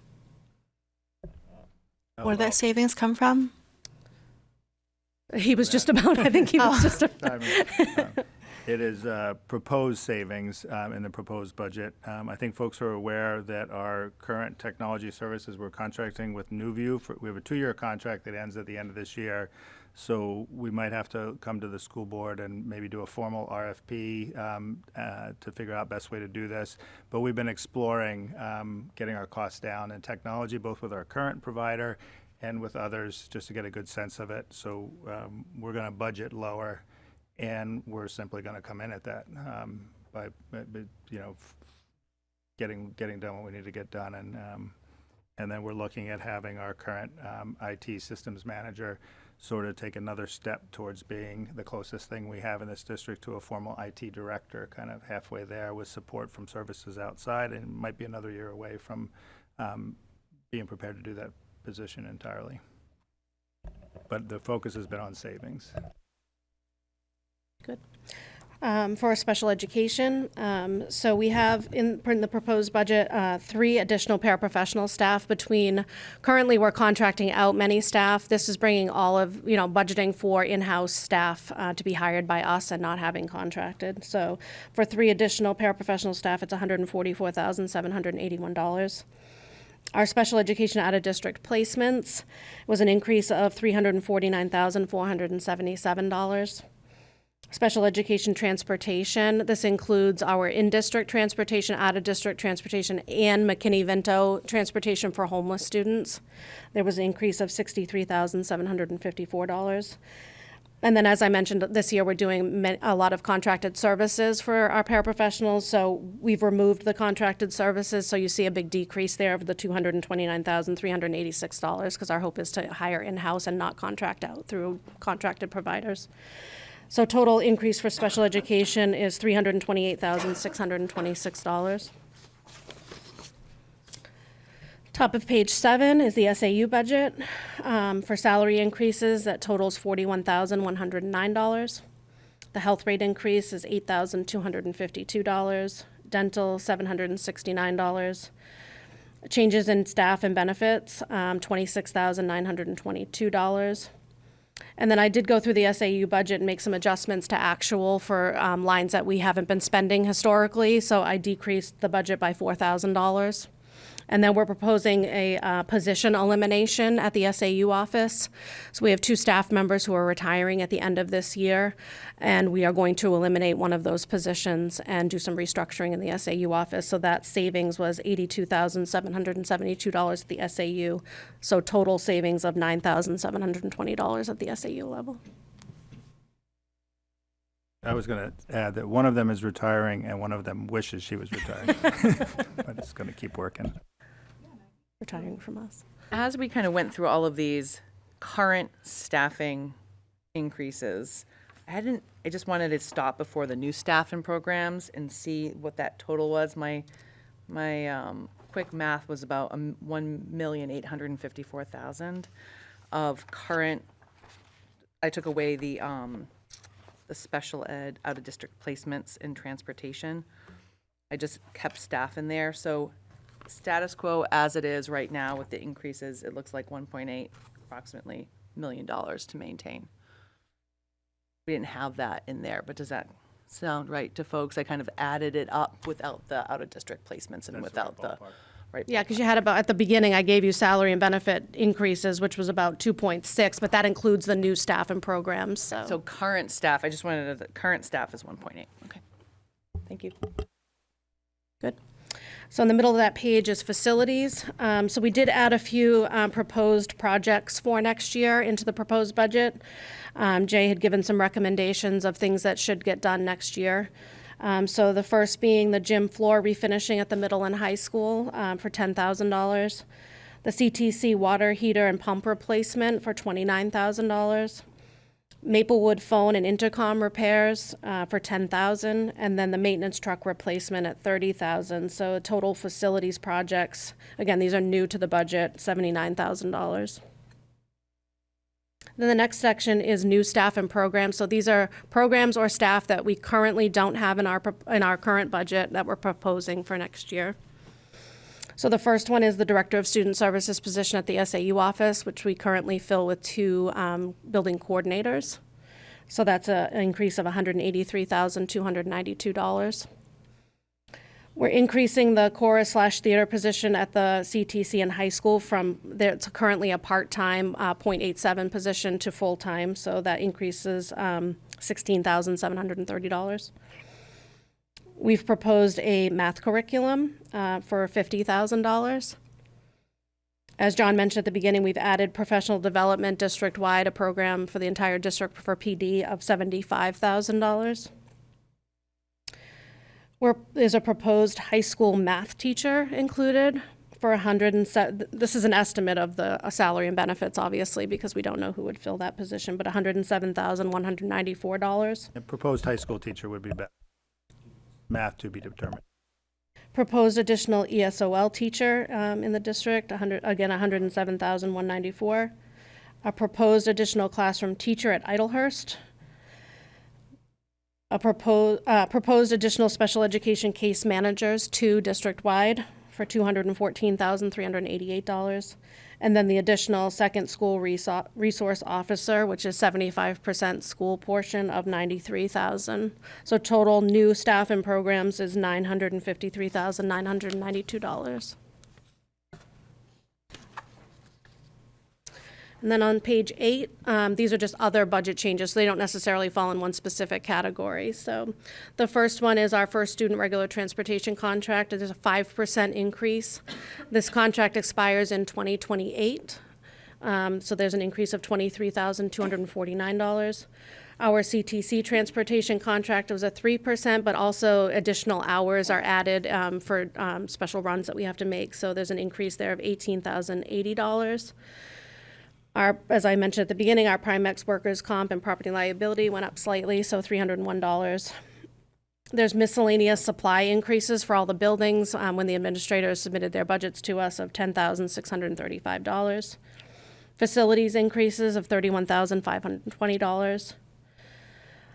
Where did that savings come from? He was just about, I think he was just about. It is proposed savings in the proposed budget. I think folks are aware that our current technology services, we're contracting with NewView. We have a 2-year contract that ends at the end of this year. So we might have to come to the school board and maybe do a formal RFP to figure out best way to do this. But we've been exploring getting our costs down in technology, both with our current provider and with others, just to get a good sense of it. So we're going to budget lower, and we're simply going to come in at that by getting done what we need to get done. And then we're looking at having our current IT systems manager sort of take another step towards being the closest thing we have in this district to a formal IT director, kind of halfway there with support from services outside, and might be another year away from being prepared to do that position entirely. But the focus has been on savings. Good. For special education, so we have in the proposed budget 3 additional paraprofessional staff. Currently we're contracting out many staff. This is bringing all of, budgeting for in-house staff to be hired by us and not having contracted. So for 3 additional paraprofessional staff, it's $144,781. Our special education out-of-district placements was an increase of $349,477. Special education transportation, this includes our in-district transportation, out-of-district transportation, and McKinney-Vento transportation for homeless students. There was an increase of $63,754. And then, as I mentioned, this year we're doing a lot of contracted services for our paraprofessionals. So we've removed the contracted services. So you see a big decrease there of the $229,386 because our hope is to hire in-house and not contract out through contracted providers. So total increase for special education is $328,626. Top of page 7 is the SAU budget. For salary increases, that totals $41,109. The health rate increase is $8,252. Dental, $769. Changes in staff and benefits, $26,922. And then I did go through the SAU budget and make some adjustments to actual for lines that we haven't been spending historically. So I decreased the budget by $4,000. And then we're proposing a position elimination at the SAU office. So we have 2 staff members who are retiring at the end of this year, and we are going to eliminate one of those positions and do some restructuring in the SAU office. So that savings was $82,772 at the SAU. So total savings of $9,720 at the SAU level. I was going to add that one of them is retiring and one of them wishes she was retiring. But it's going to keep working. Retiring from us. As we kind of went through all of these current staffing increases, I just wanted to stop before the new staff and programs and see what that total was. My quick math was about $1,854,000 of current. I took away the special ed out of district placements in transportation. I just kept staff in there. So status quo as it is right now with the increases, it looks like 1.8 approximately $1 million to maintain. We didn't have that in there, but does that sound right to folks? I kind of added it up without the out of district placements and without the right. Yeah, because you had about, at the beginning, I gave you salary and benefit increases, which was about 2.6, but that includes the new staff and programs, so. So current staff, I just wanted the current staff is 1.8. Okay. Thank you. Good. So in the middle of that page is facilities. So we did add a few proposed projects for next year into the proposed budget. Jay had given some recommendations of things that should get done next year. So the first being the gym floor refinishing at the middle and high school for $10,000. The CTC water heater and pump replacement for $29,000. Maplewood phone and intercom repairs for $10,000, and then the maintenance truck replacement at $30,000. So total facilities projects, again, these are new to the budget, $79,000. Then the next section is new staff and programs. So these are programs or staff that we currently don't have in our current budget that we're proposing for next year. So the first one is the Director of Student Services position at the SAU office, which we currently fill with 2 building coordinators. So that's an increase of $183,292. We're increasing the chorus/theater position at the CTC in high school from there. It's currently a part-time .87 position to full-time, so that increases $16,730. We've proposed a math curriculum for $50,000. As John mentioned at the beginning, we've added professional development district-wide, a program for the entire district for PD of $75,000. There's a proposed high school math teacher included for this is an estimate of the salary and benefits, obviously, because we don't know who would fill that position, but $107,194. A proposed high school teacher would be better. Math to be determined. Proposed additional ESOL teacher in the district, again, $107,194. A proposed additional classroom teacher at Idlehurst. A proposed additional special education case managers, 2 district-wide for $214,388. And then the additional second school resource officer, which is 75% school portion of $93,000. So total new staff and programs is $953,992. And then on page 8, these are just other budget changes, so they don't necessarily fall in one specific category. So the first one is our first student regular transportation contract. There's a 5% increase. This contract expires in 2028. So there's an increase of $23,249. Our CTC transportation contract was a 3%, but also additional hours are added for special runs that we have to make. So there's an increase there of $18,080. As I mentioned at the beginning, our Primex workers' comp and property liability went up slightly, so $301. There's miscellaneous supply increases for all the buildings when the administrators submitted their budgets to us of $10,635. Facilities increases of $31,520.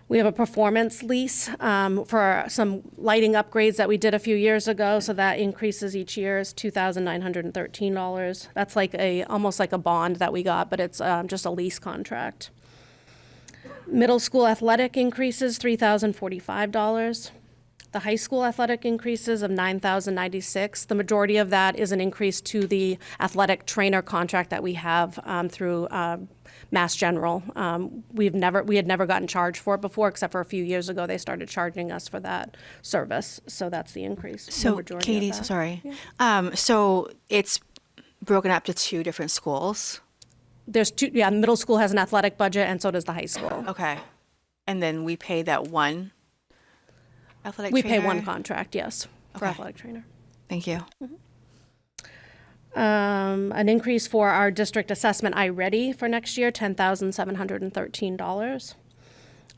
We have a performance lease for some lighting upgrades that we did a few years ago, so that increases each year is $2,913. That's like almost like a bond that we got, but it's just a lease contract. Middle school athletic increases $3,045. The high school athletic increases of $9,096. The majority of that is an increase to the athletic trainer contract that we have through Mass General. We had never gotten charged for it before, except for a few years ago they started charging us for that service. So that's the increase. So Katie, so sorry. Yeah. So it's broken up to 2 different schools. There's 2. Yeah, middle school has an athletic budget, and so does the high school. Okay, and then we pay that one athletic. We trainer? pay one contract, yes, for Okay. athletic trainer. Thank you. An increase for our district assessment iReady for next year, $10,713.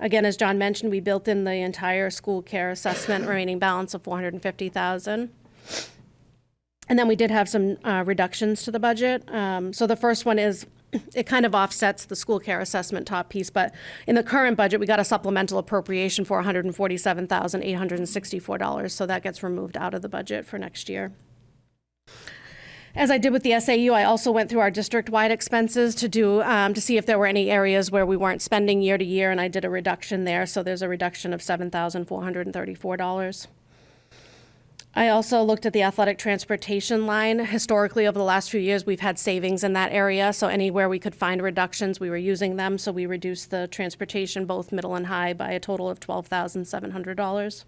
Again, as John mentioned, we built in the entire school care assessment remaining balance of $450,000. And then we did have some reductions to the budget. So the first one is it kind of offsets the school care assessment top piece, but in the current budget, we got a supplemental appropriation for $147,864. So that gets removed out of the budget for next year. As I did with the SAU, I also went through our district-wide expenses to see if there were any areas where we weren't spending year to year, and I did a reduction there. So there's a reduction of $7,434. I also looked at the athletic transportation line. Historically, over the last few years, we've had savings in that area. So anywhere we could find reductions, we were using them. So we reduced the transportation, both middle and high, by a total of $12,700.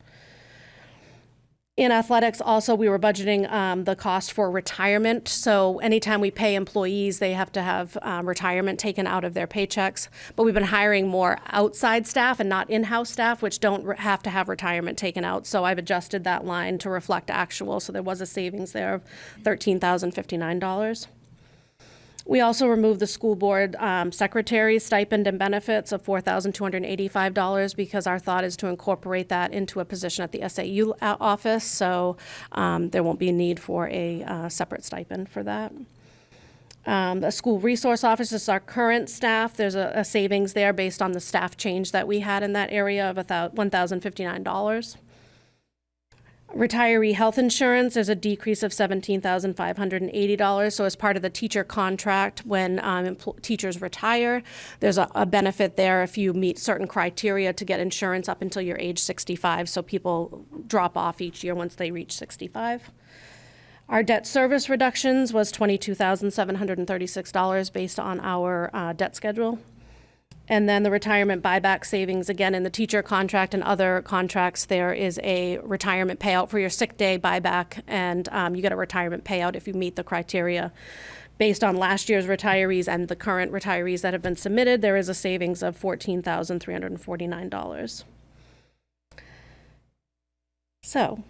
In athletics, also, we were budgeting the cost for retirement. So anytime we pay employees, they have to have retirement taken out of their paychecks. But we've been hiring more outside staff and not in-house staff, which don't have to have retirement taken out. So I've adjusted that line to reflect actual. So there was a savings there of $13,059. We also removed the school board secretary stipend and benefits of $4,285 because our thought is to incorporate that into a position at the SAU office. So there won't be a need for a separate stipend for that. The school resource office is our current staff. There's a savings there based on the staff change that we had in that area of $1,059. Retiree health insurance, there's a decrease of $17,580. So as part of the teacher contract, when teachers retire, there's a benefit there if you meet certain criteria to get insurance up until you're age 65. So people drop off each year once they reach 65. Our debt service reductions was $22,736 based on our debt schedule. And then the retirement buyback savings, again, in the teacher contract and other contracts, there is a retirement payout for your sick day buyback, and you get a retirement payout if you meet the criteria. Based on last year's retirees and the current retirees that have been submitted, there is a savings of $14,349. So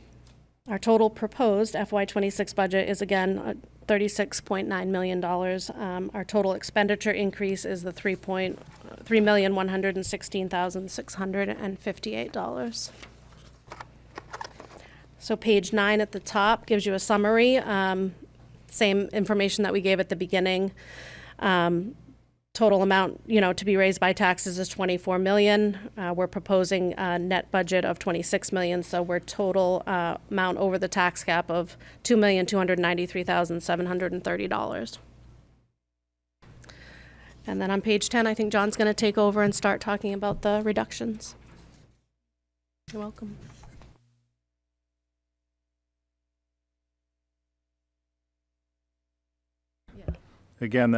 our total proposed FY26 budget is, again, $36.9 million. Our total expenditure increase is the $3,116,658. So page 9 at the top gives you a summary, same information that we gave at the beginning. Total amount, to be raised by taxes is $24 million. We're proposing a net budget of $26 million, so we're total amount over the tax cap of $2,293,730. And then on page 10, I think John's going to take over and start talking about the reductions. You're welcome. Again,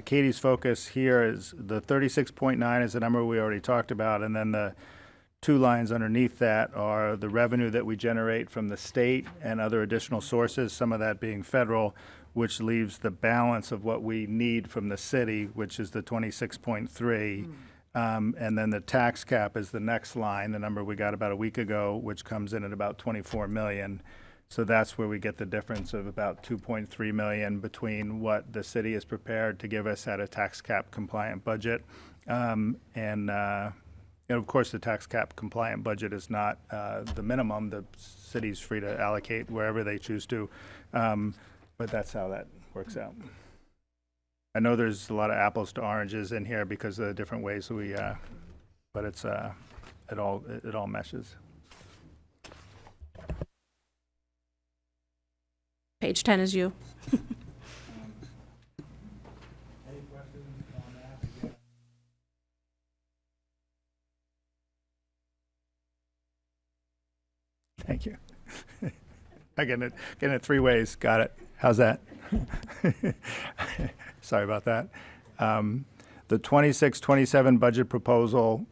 Katie's focus here is the 36.9 is the number we already talked about, and then the two lines underneath that are the revenue that we generate from the state and other additional sources, some of that being federal, which leaves the balance of what we need from the city, which is the 26.3. And then the tax cap is the next line, the number we got about a week ago, which comes in at about 24 million. So that's where we get the difference of about 2.3 million between what the city is prepared to give us at a tax cap compliant budget. And of course, the tax cap compliant budget is not the minimum. The city's free to allocate wherever they choose to. But that's how that works out. I know there's a lot of apples to oranges in here because of the different ways we, but it's it all meshes. Page 10 is you. Thank you. I get it 3 ways. Got it. How's that? Sorry about that. The 26-27 budget proposal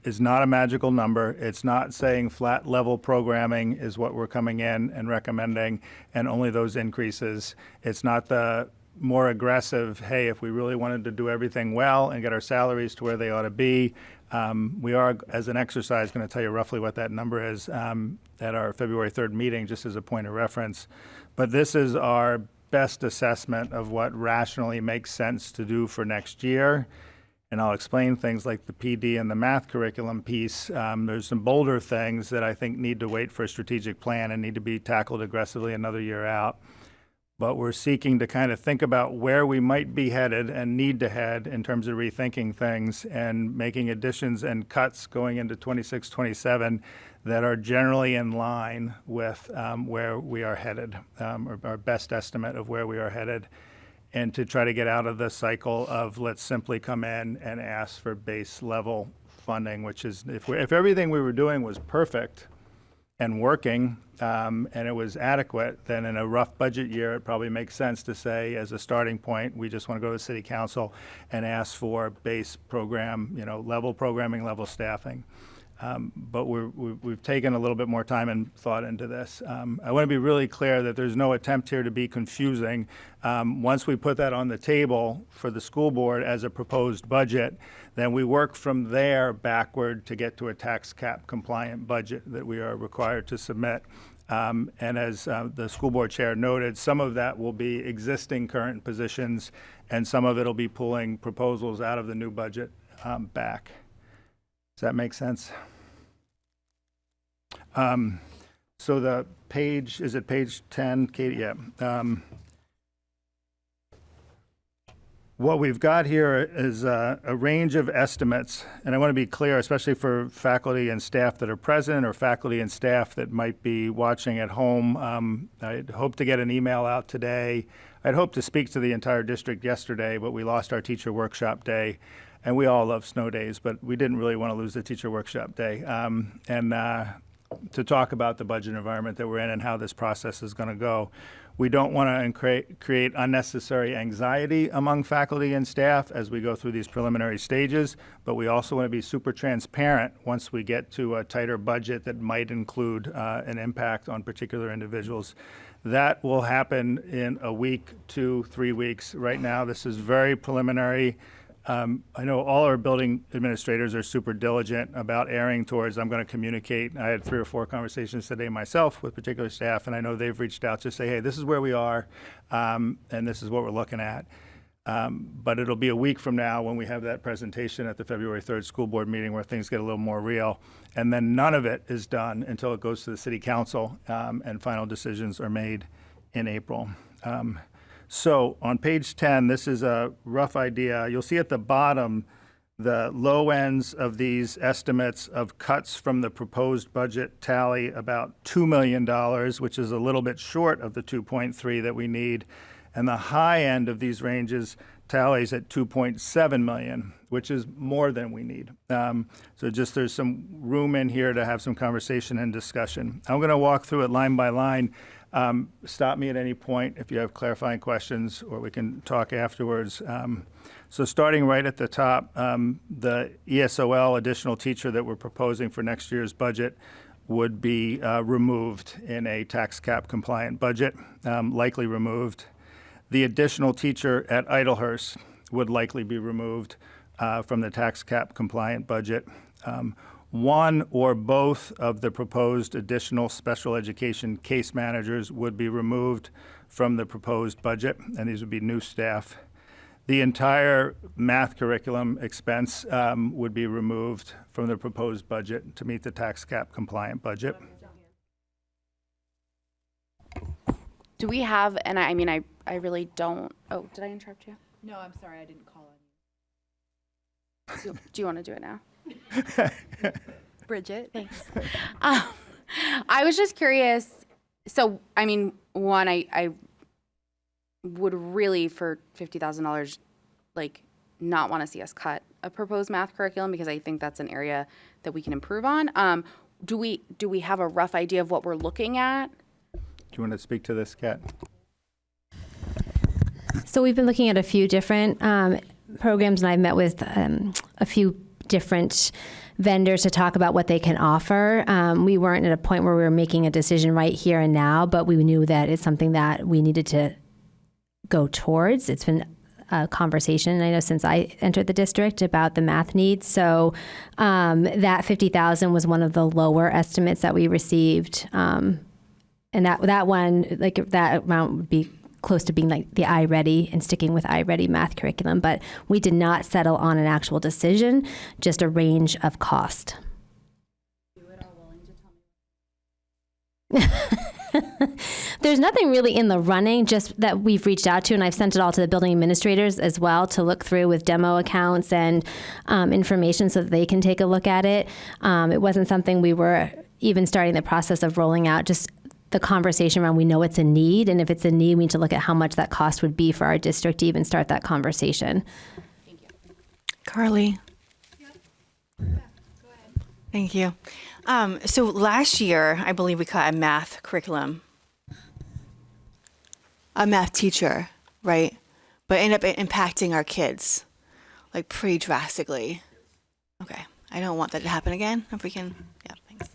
is not a magical number. It's not saying flat level programming is what we're coming in and recommending and only those increases. It's not the more aggressive, hey, if we really wanted to do everything well and get our salaries to where they ought to be, we are, as an exercise, going to tell you roughly what that number is at our February 3rd meeting, just as a point of reference. But this is our best assessment of what rationally makes sense to do for next year. And I'll explain things like the PD and the math curriculum piece. There's some bolder things that I think need to wait for a strategic plan and need to be tackled aggressively another year out. But we're seeking to kind of think about where we might be headed and need to head in terms of rethinking things and making additions and cuts going into 26, 27 that are generally in line with where we are headed, or our best estimate of where we are headed, and to try to get out of the cycle of let's simply come in and ask for base level funding, which is if everything we were doing was perfect and working, and it was adequate, then in a rough budget year, it probably makes sense to say, as a starting point, we just want to go to City Council and ask for base program, level programming, level staffing. But we've taken a little bit more time and thought into this. I want to be really clear that there's no attempt here to be confusing. Once we put that on the table for the school board as a proposed budget, then we work from there backward to get to a tax cap compliant budget that we are required to submit. And as the school board chair noted, some of that will be existing current positions, and some of it will be pulling proposals out of the new budget back. Does that make sense? So the page, is it page 10, Katie? Yeah. What we've got here is a range of estimates, and I want to be clear, especially for faculty and staff that are present or faculty and staff that might be watching at home. I'd hope to get an email out today. I'd hoped to speak to the entire district yesterday, but we lost our teacher workshop day. And we all love snow days, but we didn't really want to lose the teacher workshop day. And to talk about the budget environment that we're in and how this process is going to go. We don't want to create unnecessary anxiety among faculty and staff as we go through these preliminary stages, but we also want to be super transparent once we get to a tighter budget that might include an impact on particular individuals. That will happen in a week, 2-3 weeks. Right now, this is very preliminary. I know all our building administrators are super diligent about erring towards, I'm going to communicate. I had 3 or 4 conversations today myself with particular staff, and I know they've reached out to say, hey, this is where we are, and this is what we're looking at. But it'll be a week from now when we have that presentation at the February 3rd school board meeting where things get a little more real. And then none of it is done until it goes to the City Council, and final decisions are made in April. So on page 10, this is a rough idea. You'll see at the bottom the low ends of these estimates of cuts from the proposed budget tally about $2 million, which is a little bit short of the 2.3 that we need. And the high end of these ranges tallies at 2.7 million, which is more than we need. So just there's some room in here to have some conversation and discussion. I'm going to walk through it line by line. Stop me at any point if you have clarifying questions, or we can talk afterwards. So starting right at the top, the ESOL additional teacher that we're proposing for next year's budget would be removed in a tax cap compliant budget, likely removed. The additional teacher at Idlehurst would likely be removed from the tax cap compliant budget. One or both of the proposed additional special education case managers would be removed from the proposed budget, and these would be new staff. The entire math curriculum expense would be removed from the proposed budget to meet the tax cap compliant budget. Do we have, and I mean, I really don't, oh, did I interrupt you? No, I'm sorry, I didn't call on Do you want to do it now? Bridget. Thanks. I was just curious. So, I mean, one, I would really, for $50,000, like, not want to see us cut a proposed math curriculum, because I think that's an area that we can improve on. Do we have a rough idea of what we're looking at? Do you want to speak to this, Kat? So we've been looking at a few different programs, and I've met with a few different vendors to talk about what they can offer. We weren't at a point where we were making a decision right here and now, but we knew that it's something that we needed to go towards. It's been a conversation, I know, since I entered the district about the math needs. So that $50,000 was one of the lower estimates that we received. And that one, like that amount would be close to being like the iReady and sticking with iReady math curriculum. But we did not settle on an actual decision, just a range of cost. There's nothing really in the running, just that we've reached out to, and I've sent it all to the building administrators as well to look through with demo accounts and information so that they can take a look at it. It wasn't something we were even starting the process of rolling out, just the conversation around we know it's a need, and if it's a need, we need to look at how much that cost would be for our district to even start that conversation. Thank you. Carly. Yeah, go ahead. Thank you. So last year, I believe we cut a math curriculum, a math teacher, right? But ended up impacting our kids, like pretty drastically. Okay, I don't want that to happen again. If we can, yeah, thanks.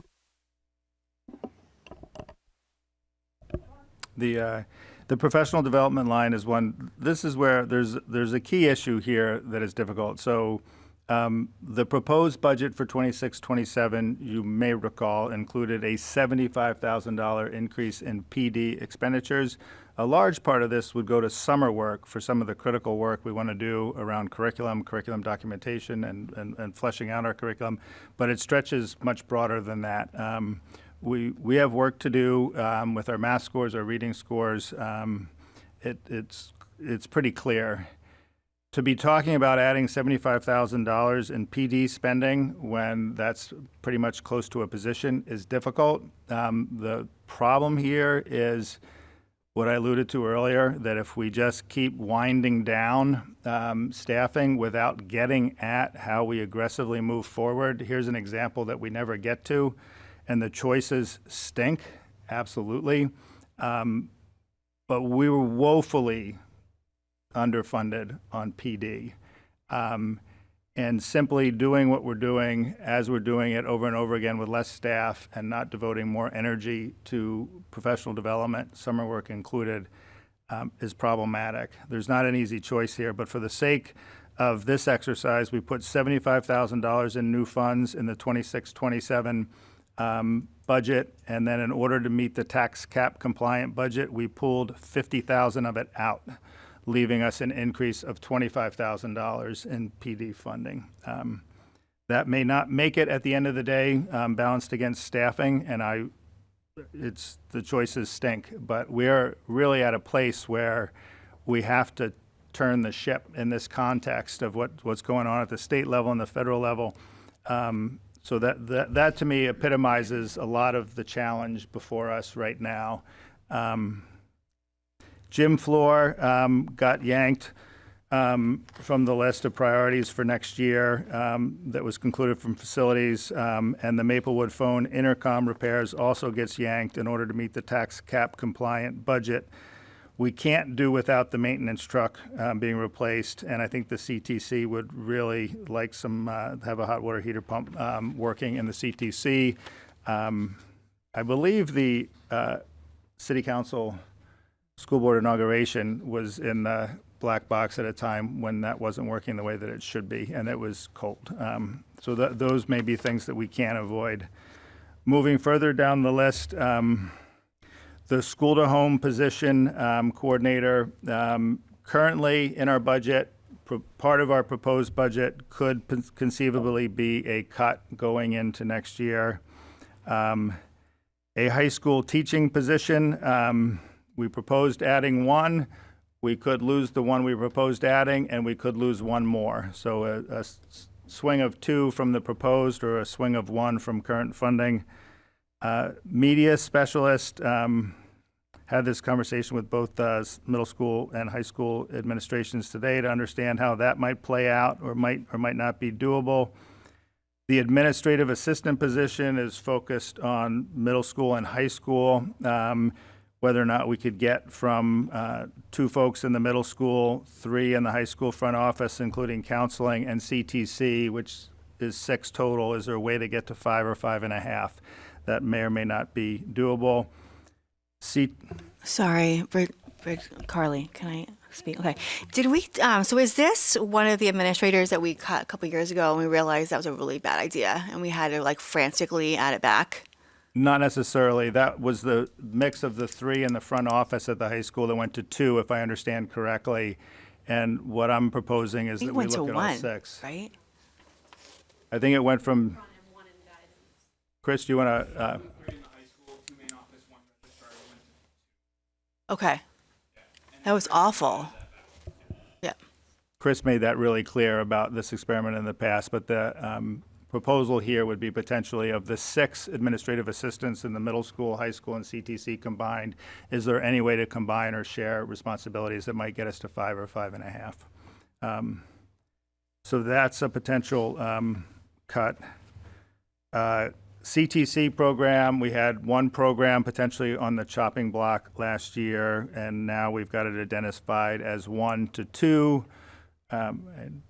The professional development line is one. This is where there's a key issue here that is difficult. So the proposed budget for 26-27, you may recall, included a $75,000 increase in PD expenditures. A large part of this would go to summer work for some of the critical work we want to do around curriculum documentation, and fleshing out our curriculum. But it stretches much broader than that. We have work to do with our math scores, our reading scores. It's pretty clear. To be talking about adding $75,000 in PD spending when that's pretty much close to a position is difficult. The problem here is what I alluded to earlier, that if we just keep winding down staffing without getting at how we aggressively move forward, here's an example that we never get to, and the choices stink, absolutely. But we were woefully underfunded on PD. And simply doing what we're doing as we're doing it over and over again with less staff and not devoting more energy to professional development, summer work included, is problematic. There's not an easy choice here, but for the sake of this exercise, we put $75,000 in new funds in the 26-27 budget, and then in order to meet the tax cap compliant budget, we pulled $50,000 of it out, leaving us an increase of $25,000 in PD funding. That may not make it at the end of the day, balanced against staffing, and the choices stink. But we're really at a place where we have to turn the ship in this context of what's going on at the state level and the federal level. So that to me epitomizes a lot of the challenge before us right now. Gym floor got yanked from the list of priorities for next year that was concluded from facilities, and the Maplewood phone intercom repairs also gets yanked in order to meet the tax cap compliant budget. We can't do without the maintenance truck being replaced, and I think the CTC would really like have a hot water heater pump working in the CTC. I believe the City Council School Board inauguration was in the black box at a time when that wasn't working the way that it should be, and it was cold. So those may be things that we can't avoid. Moving further down the list, the school-to-home position coordinator, currently in our budget, part of our proposed budget could conceivably be a cut going into next year. A high school teaching position, we proposed adding one. We could lose the one we proposed adding, and we could lose one more. So a swing of two from the proposed, or a swing of one from current funding. Media specialist, had this conversation with both middle school and high school administrations today to understand how that might play out or might not be doable. The administrative assistant position is focused on middle school and high school. Whether or not we could get from 2 folks in the middle school, 3 in the high school front office, including counseling and CTC, which is 6 total. Is there a way to get to 5 or 5.5? That may or may not be doable. Sorry, Carly, can I speak? Okay. Did we, so is this one of the administrators that we cut a couple years ago and we realized that was a really bad idea and we had to like frantically add it back? Not necessarily. That was the mix of the 3 in the front office at the high school that went to 2, if I understand correctly. And what I'm proposing is that we look at all 6. Right? I think it went from. Chris, do you want to? Okay. That was awful. Yeah. Chris made that really clear about this experiment in the past, but the proposal here would be potentially of the 6 administrative assistants in the middle school, high school, and CTC combined. Is there any way to combine or share responsibilities that might get us to 5 or 5.5? So that's a potential cut. CTC program, we had 1 program potentially on the chopping block last year, and now we've got it identified as 1 to 2.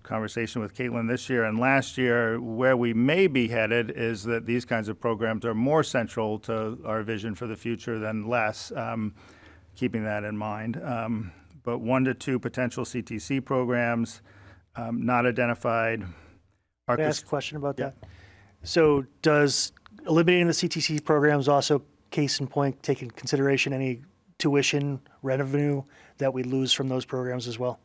Conversation with Caitlin this year and last year, where we may be headed is that these kinds of programs are more central to our vision for the future than less, keeping that in mind. But 1 to 2 potential CTC programs, not identified. Can I ask a question about that? So does eliminating the CTC programs also, case in point, take into consideration any tuition revenue that we lose from those programs as well?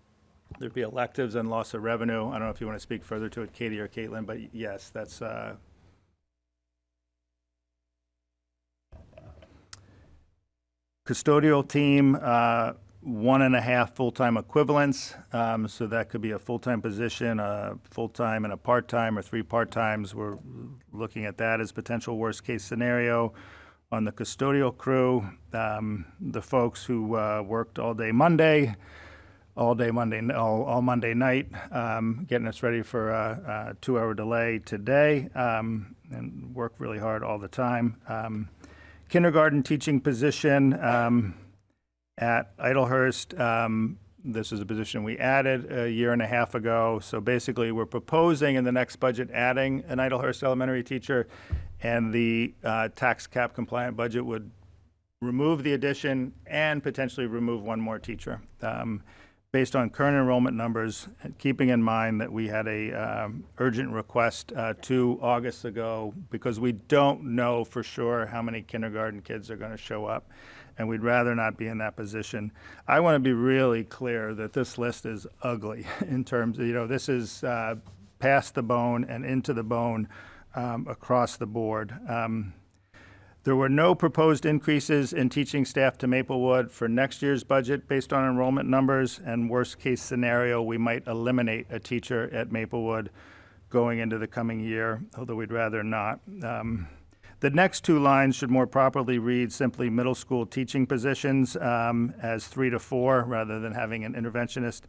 There'd be electives and loss of revenue. I don't know if you want to speak further to it, Katie or Caitlin, but yes, that's custodial team, 1.5 full-time equivalents. So that could be a full-time position, a full-time and a part-time, or 3 part-times. We're looking at that as potential worst-case scenario. On the custodial crew, the folks who worked all Monday night, getting us ready for a 2-hour delay today, and work really hard all the time. Kindergarten teaching position at Idlehurst. This is a position we added a year and a half ago. So basically, we're proposing in the next budget adding an Idlehurst elementary teacher, and the tax cap compliant budget would remove the addition and potentially remove 1 more teacher. Based on current enrollment numbers, keeping in mind that we had a urgent request 2 Augusts ago, because we don't know for sure how many kindergarten kids are going to show up, and we'd rather not be in that position. I want to be really clear that this list is ugly in terms of, this is past the bone and into the bone across the board. There were no proposed increases in teaching staff to Maplewood for next year's budget based on enrollment numbers, and worst case scenario, we might eliminate a teacher at Maplewood going into the coming year, although we'd rather not. The next 2 lines should more properly read simply middle school teaching positions as 3 to 4 rather than having an interventionist.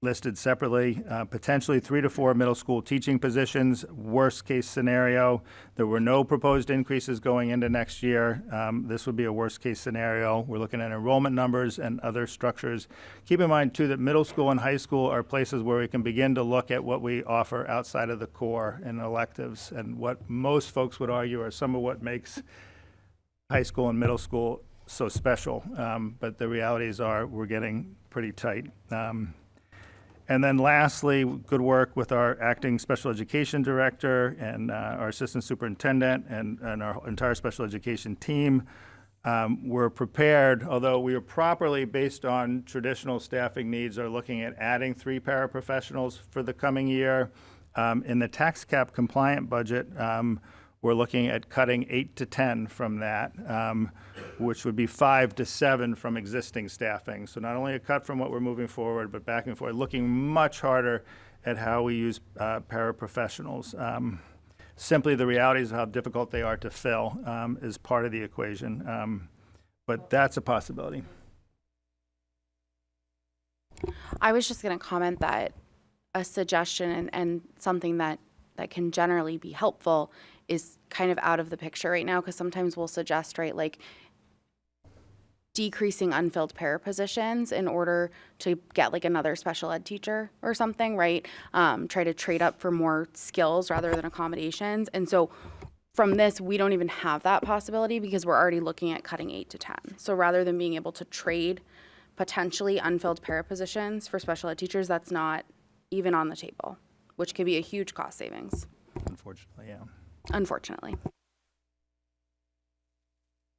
listed separately, potentially 3 to 4 middle school teaching positions. Worst case scenario, there were no proposed increases going into next year. This would be a worst case scenario. We're looking at enrollment numbers and other structures. Keep in mind too that middle school and high school are places where we can begin to look at what we offer outside of the core and electives, and what most folks would argue are some of what makes high school and middle school so special. But the realities are we're getting pretty tight. And then lastly, good work with our acting special education director and our assistant superintendent and our entire special education team. We're prepared, although we are properly, based on traditional staffing needs, are looking at adding 3 paraprofessionals for the coming year. In the tax cap compliant budget, we're looking at cutting 8 to 10 from that, which would be 5 to 7 from existing staffing. So not only a cut from what we're moving forward, but back and forth, looking much harder at how we use paraprofessionals. Simply the realities of how difficult they are to fill is part of the equation, but that's a possibility. I was just going to comment that a suggestion and something that can generally be helpful is kind of out of the picture right now, because sometimes we'll suggest, right, like decreasing unfilled para positions in order to get like another special ed teacher or something, right? Try to trade up for more skills rather than accommodations. And so from this, we don't even have that possibility because we're already looking at cutting 8 to 10. So rather than being able to trade potentially unfilled para positions for special ed teachers, that's not even on the table, which could be a huge cost savings. Unfortunately, yeah. Unfortunately.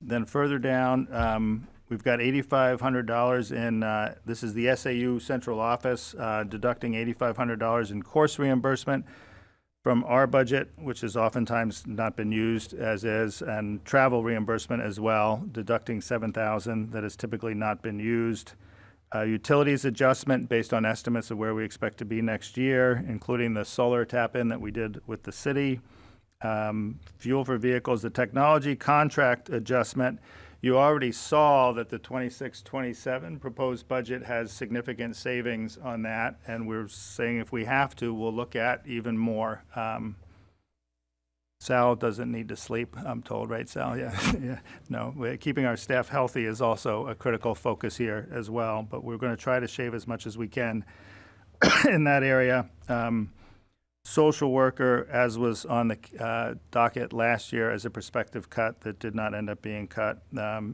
Then further down, we've got $8,500 in, this is the SAU central office, deducting $8,500 in course reimbursement from our budget, which has oftentimes not been used as is, and travel reimbursement as well, deducting $7,000 that has typically not been used. Utilities adjustment based on estimates of where we expect to be next year, including the solar tap-in that we did with the city. Fuel for vehicles, the technology contract adjustment. You already saw that the 26-27 proposed budget has significant savings on that, and we're saying if we have to, we'll look at even more. Sal doesn't need to sleep, I'm told, right, Sal? Yeah. Yeah. No, keeping our staff healthy is also a critical focus here as well, but we're going to try to shave as much as we can in that area. Social worker, as was on the docket last year as a prospective cut that did not end up being cut,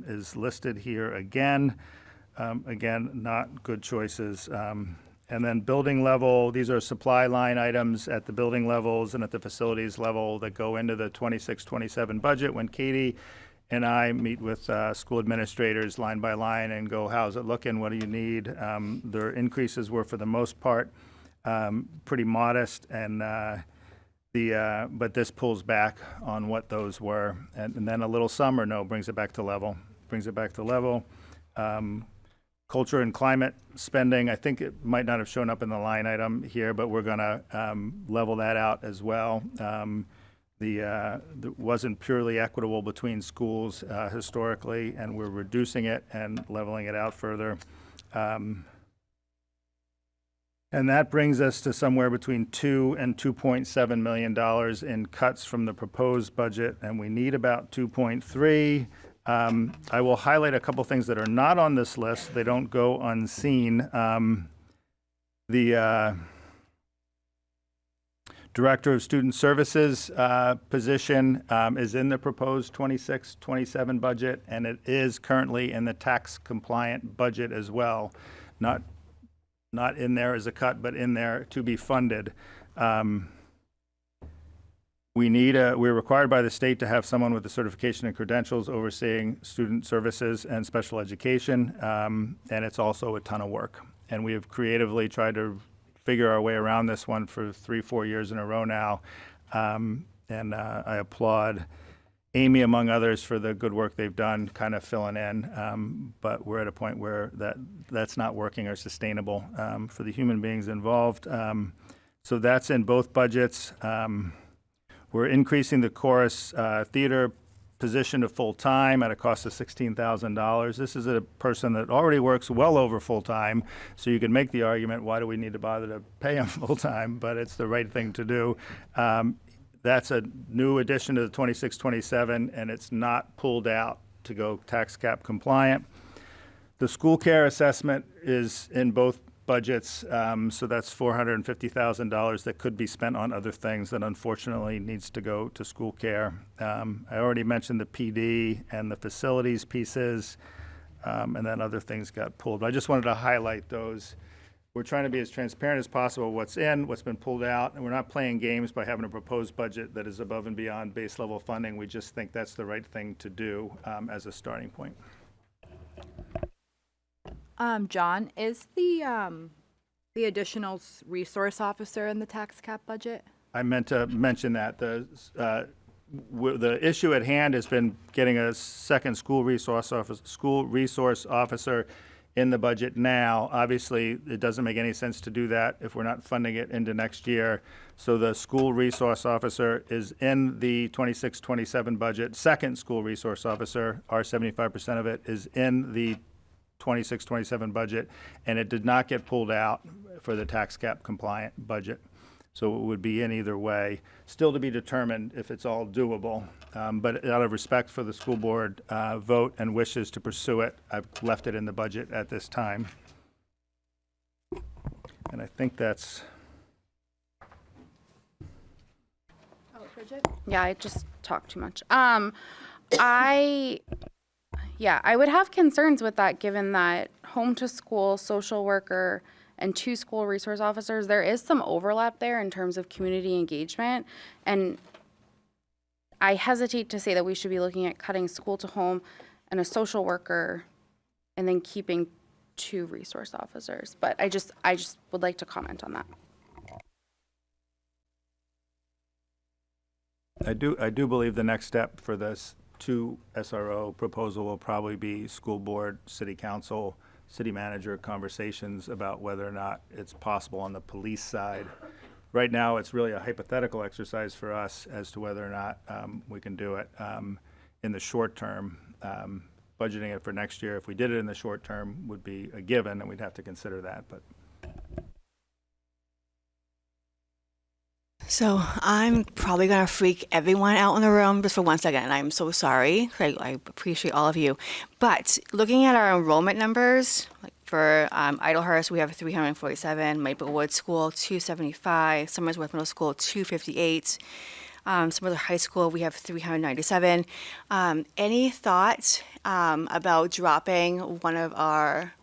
is listed here again. Again, not good choices. And then building level, these are supply line items at the building levels and at the facilities level that go into the 26-27 budget. When Katie and I meet with school administrators line by line and go, how's it looking? What do you need? Their increases were, for the most part, pretty modest, and but this pulls back on what those were, and then a little some or no brings it back to level. Culture and climate spending, I think it might not have shown up in the line item here, but we're going to level that out as well. It wasn't purely equitable between schools historically, and we're reducing it and leveling it out further. And that brings us to somewhere between $2 and $2.7 million in cuts from the proposed budget, and we need about 2.3. I will highlight a couple things that are not on this list. They don't go unseen. The Director of Student Services position is in the proposed 26-27 budget, and it is currently in the tax compliant budget as well. Not in there as a cut, but in there to be funded. We're required by the state to have someone with the certification and credentials overseeing student services and special education, and it's also a ton of work. And we have creatively tried to figure our way around this one for 3-4 years in a row now, and I applaud Amy, among others, for the good work they've done kind of filling in, but we're at a point where that's not working or sustainable for the human beings involved. So that's in both budgets. We're increasing the chorus theater position to full-time at a cost of $16,000. This is a person that already works well over full-time, so you can make the argument, why do we need to bother to pay him full-time? But it's the right thing to do. That's a new addition to the 26-27, and it's not pulled out to go tax cap compliant. The school care assessment is in both budgets, so that's $450,000 that could be spent on other things that unfortunately needs to go to school care. I already mentioned the PD and the facilities pieces, and then other things got pulled. But I just wanted to highlight those. We're trying to be as transparent as possible what's in, what's been pulled out, and we're not playing games by having a proposed budget that is above and beyond base level funding. We just think that's the right thing to do as a starting point. John, is the additional resource officer in the tax cap budget? I meant to mention that the issue at hand has been getting a second school resource officer in the budget now. Obviously, it doesn't make any sense to do that if we're not funding it into next year. So the school resource officer is in the 26-27 budget. Second school resource officer, our 75% of it, is in the 26-27 budget, and it did not get pulled out for the tax cap compliant budget. So it would be in either way. Still to be determined if it's all doable. But out of respect for the school board vote and wishes to pursue it, I've left it in the budget at this time. And I think that's... Bridget? Yeah, I just talk too much. I would have concerns with that, given that home to school, social worker, and 2 school resource officers, there is some overlap there in terms of community engagement. And I hesitate to say that we should be looking at cutting school to home and a social worker and then keeping 2 resource officers. But I just would like to comment on that. I do believe the next step for this 2 SRO proposal will probably be school board, city council, city manager conversations about whether or not it's possible on the police side. Right now, it's really a hypothetical exercise for us as to whether or not we can do it in the short term. Budgeting it for next year, if we did it in the short term, would be a given, and we'd have to consider that. But So I'm probably going to freak everyone out in the room just for 1 second, and I'm so sorry. I appreciate all of you. But looking at our enrollment numbers, like for Idlehurst, we have 347, Maplewood School, 275, Somersworth Middle School, 258, Somersworth High School, we have 397. Any thoughts about dropping one of our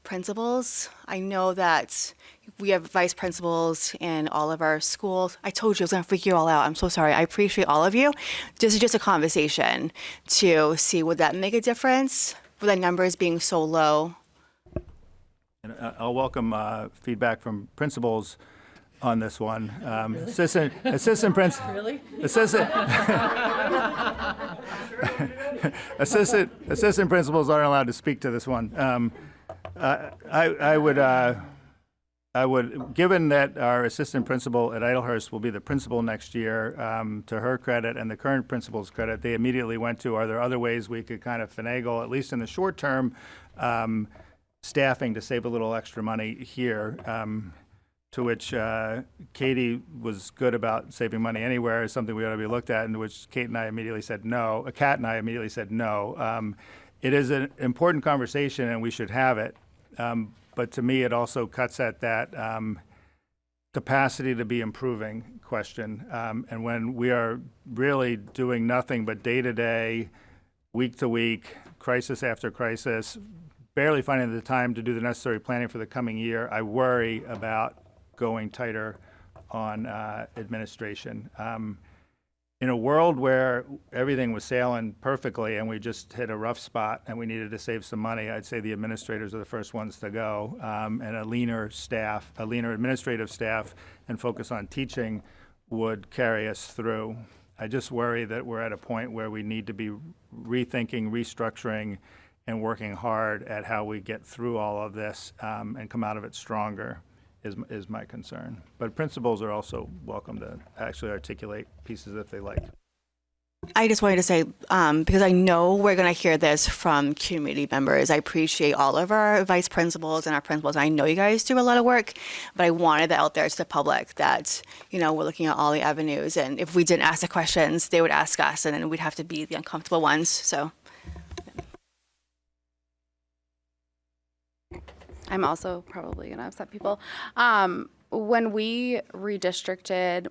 principals? I know that we have vice principals in all of our schools. I told you I was going to freak you all out. I'm so sorry. I appreciate all of you. This is just a conversation to see, would that make a difference with the numbers being so low? and I'll welcome feedback from principals on this one. Assistant principal. Really? Assistant principals aren't allowed to speak to this one. I would, given that our assistant principal at Idlehurst will be the principal next year, to her credit and the current principal's credit, they immediately went to, are there other ways we could kind of finagle, at least in the short term, staffing to save a little extra money here, to which Katie was good about saving money anywhere is something we ought to be looked at, and to which Kat and I immediately said no. It is an important conversation, and we should have it. But to me, it also cuts at that capacity to be improving question. And when we are really doing nothing but day-to-day, week-to-week, crisis after crisis, barely finding the time to do the necessary planning for the coming year, I worry about going tighter on administration. In a world where everything was sailing perfectly and we just hit a rough spot and we needed to save some money, I'd say the administrators are the first ones to go. And a leaner administrative staff and focus on teaching would carry us through. I just worry that we're at a point where we need to be rethinking, restructuring, and working hard at how we get through all of this and come out of it stronger. Is my concern. But principals are also welcome to actually articulate pieces if they like. I just wanted to say, because I know we're going to hear this from community members, I appreciate all of our vice principals and our principals. I know you guys do a lot of work, but I wanted that out there to the public that, we're looking at all the avenues. And if we didn't ask the questions, they would ask us, and then we'd have to be the uncomfortable ones. So I'm also probably going to upset people. When we redistricted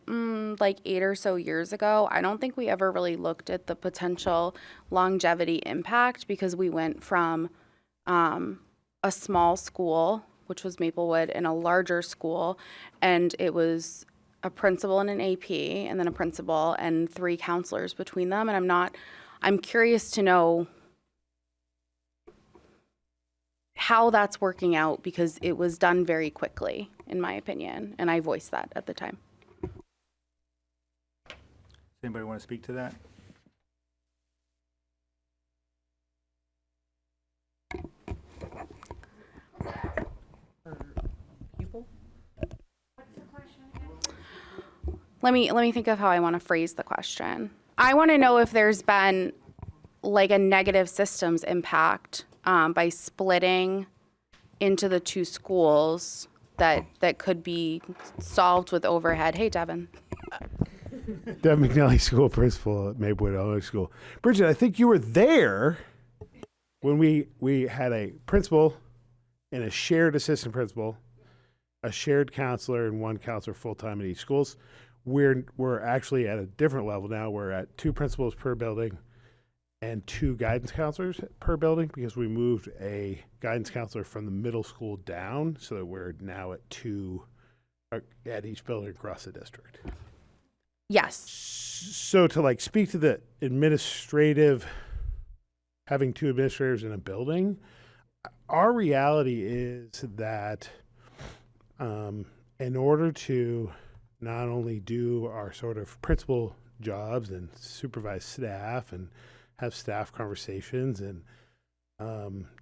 like 8 or so years ago, I don't think we ever really looked at the potential longevity impact because we went from a small school, which was Maplewood, and a larger school, and it was a principal and an AP, and then a principal and 3 counselors between them. And I'm curious to know how that's working out because it was done very quickly, in my opinion, and I voiced that at the time. Does anybody want to speak to that? Let me think of how I want to phrase the question. I want to know if there's been like a negative systems impact by splitting into the 2 schools that could be solved with overhead. Hey, Devin. Deb McNally, school principal at Maplewood Elementary School. Bridget, I think you were there when we had a principal and a shared assistant principal, a shared counselor, and 1 counselor full-time in each schools. We're actually at a different level now. We're at 2 principals per building and 2 guidance counselors per building because we moved a guidance counselor from the middle school down, so that we're now at 2 at each building across the district. Yes. So to speak to the administrative, having 2 administrators in a building, our reality is that in order to not only do our sort of principal jobs and supervise staff and have staff conversations and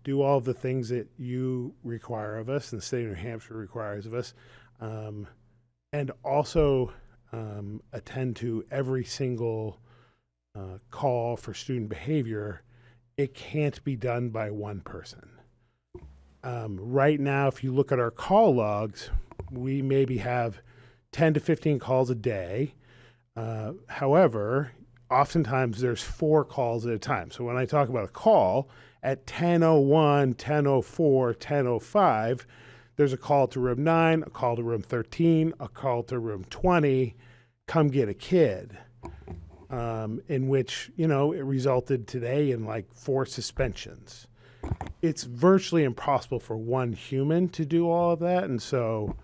do all the things that you require of us and the state of New Hampshire requires of us, and also attend to every single call for student behavior, it can't be done by one person. Right now, if you look at our call logs, we maybe have 10 to 15 calls a day. However, oftentimes there's 4 calls at a time. So when I talk about a call, at 10:01, 10:04, 10:05, there's a call to room 9, a call to room 13, a call to room 20, come get a kid, in which, it resulted today in 4 suspensions. It's virtually impossible for one human to do all of that. And so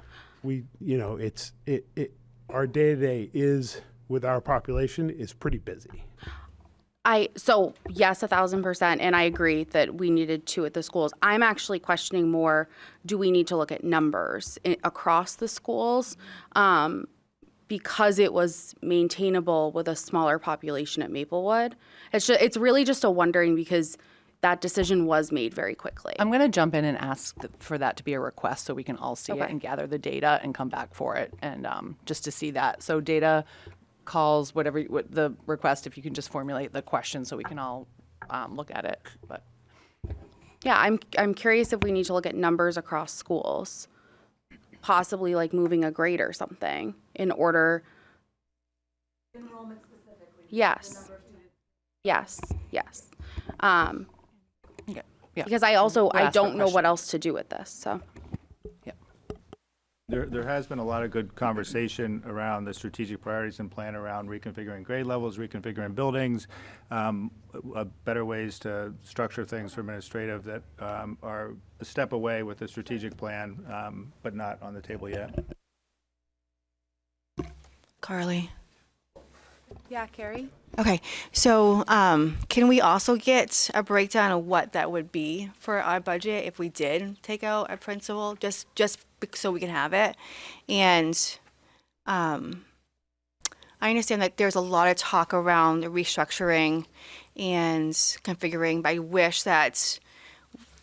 our day-to-day is, with our population, is pretty busy. So yes, 1,000%, and I agree that we needed 2 at the schools. I'm actually questioning more, do we need to look at numbers across the schools? Because it was maintainable with a smaller population at Maplewood. It's really just a wondering because that decision was made very quickly. I'm going to jump in and ask for that to be a request so we can all see Okay. it and gather the data and come back for it, and just to see that. So data, calls, what the request, if you can just formulate the question so we can all look at it. But Yeah, I'm curious if we need to look at numbers across schools, possibly moving a grade or something in order. Enrollment specifically. Yes. Yes. Yes. Yeah. Because I We'll ask don't that know what question. else to do with this. So There has been a lot of good conversation around the strategic priorities and plan around reconfiguring grade levels, reconfiguring buildings, better ways to structure things for administrative that are a step away with the strategic plan, but not on the table yet. Carly. Yeah, Carrie? Okay, so can we also get a breakdown of what that would be for our budget if we did take out a principal, just so we can have it? And I understand that there's a lot of talk around the restructuring and configuring, but I wish that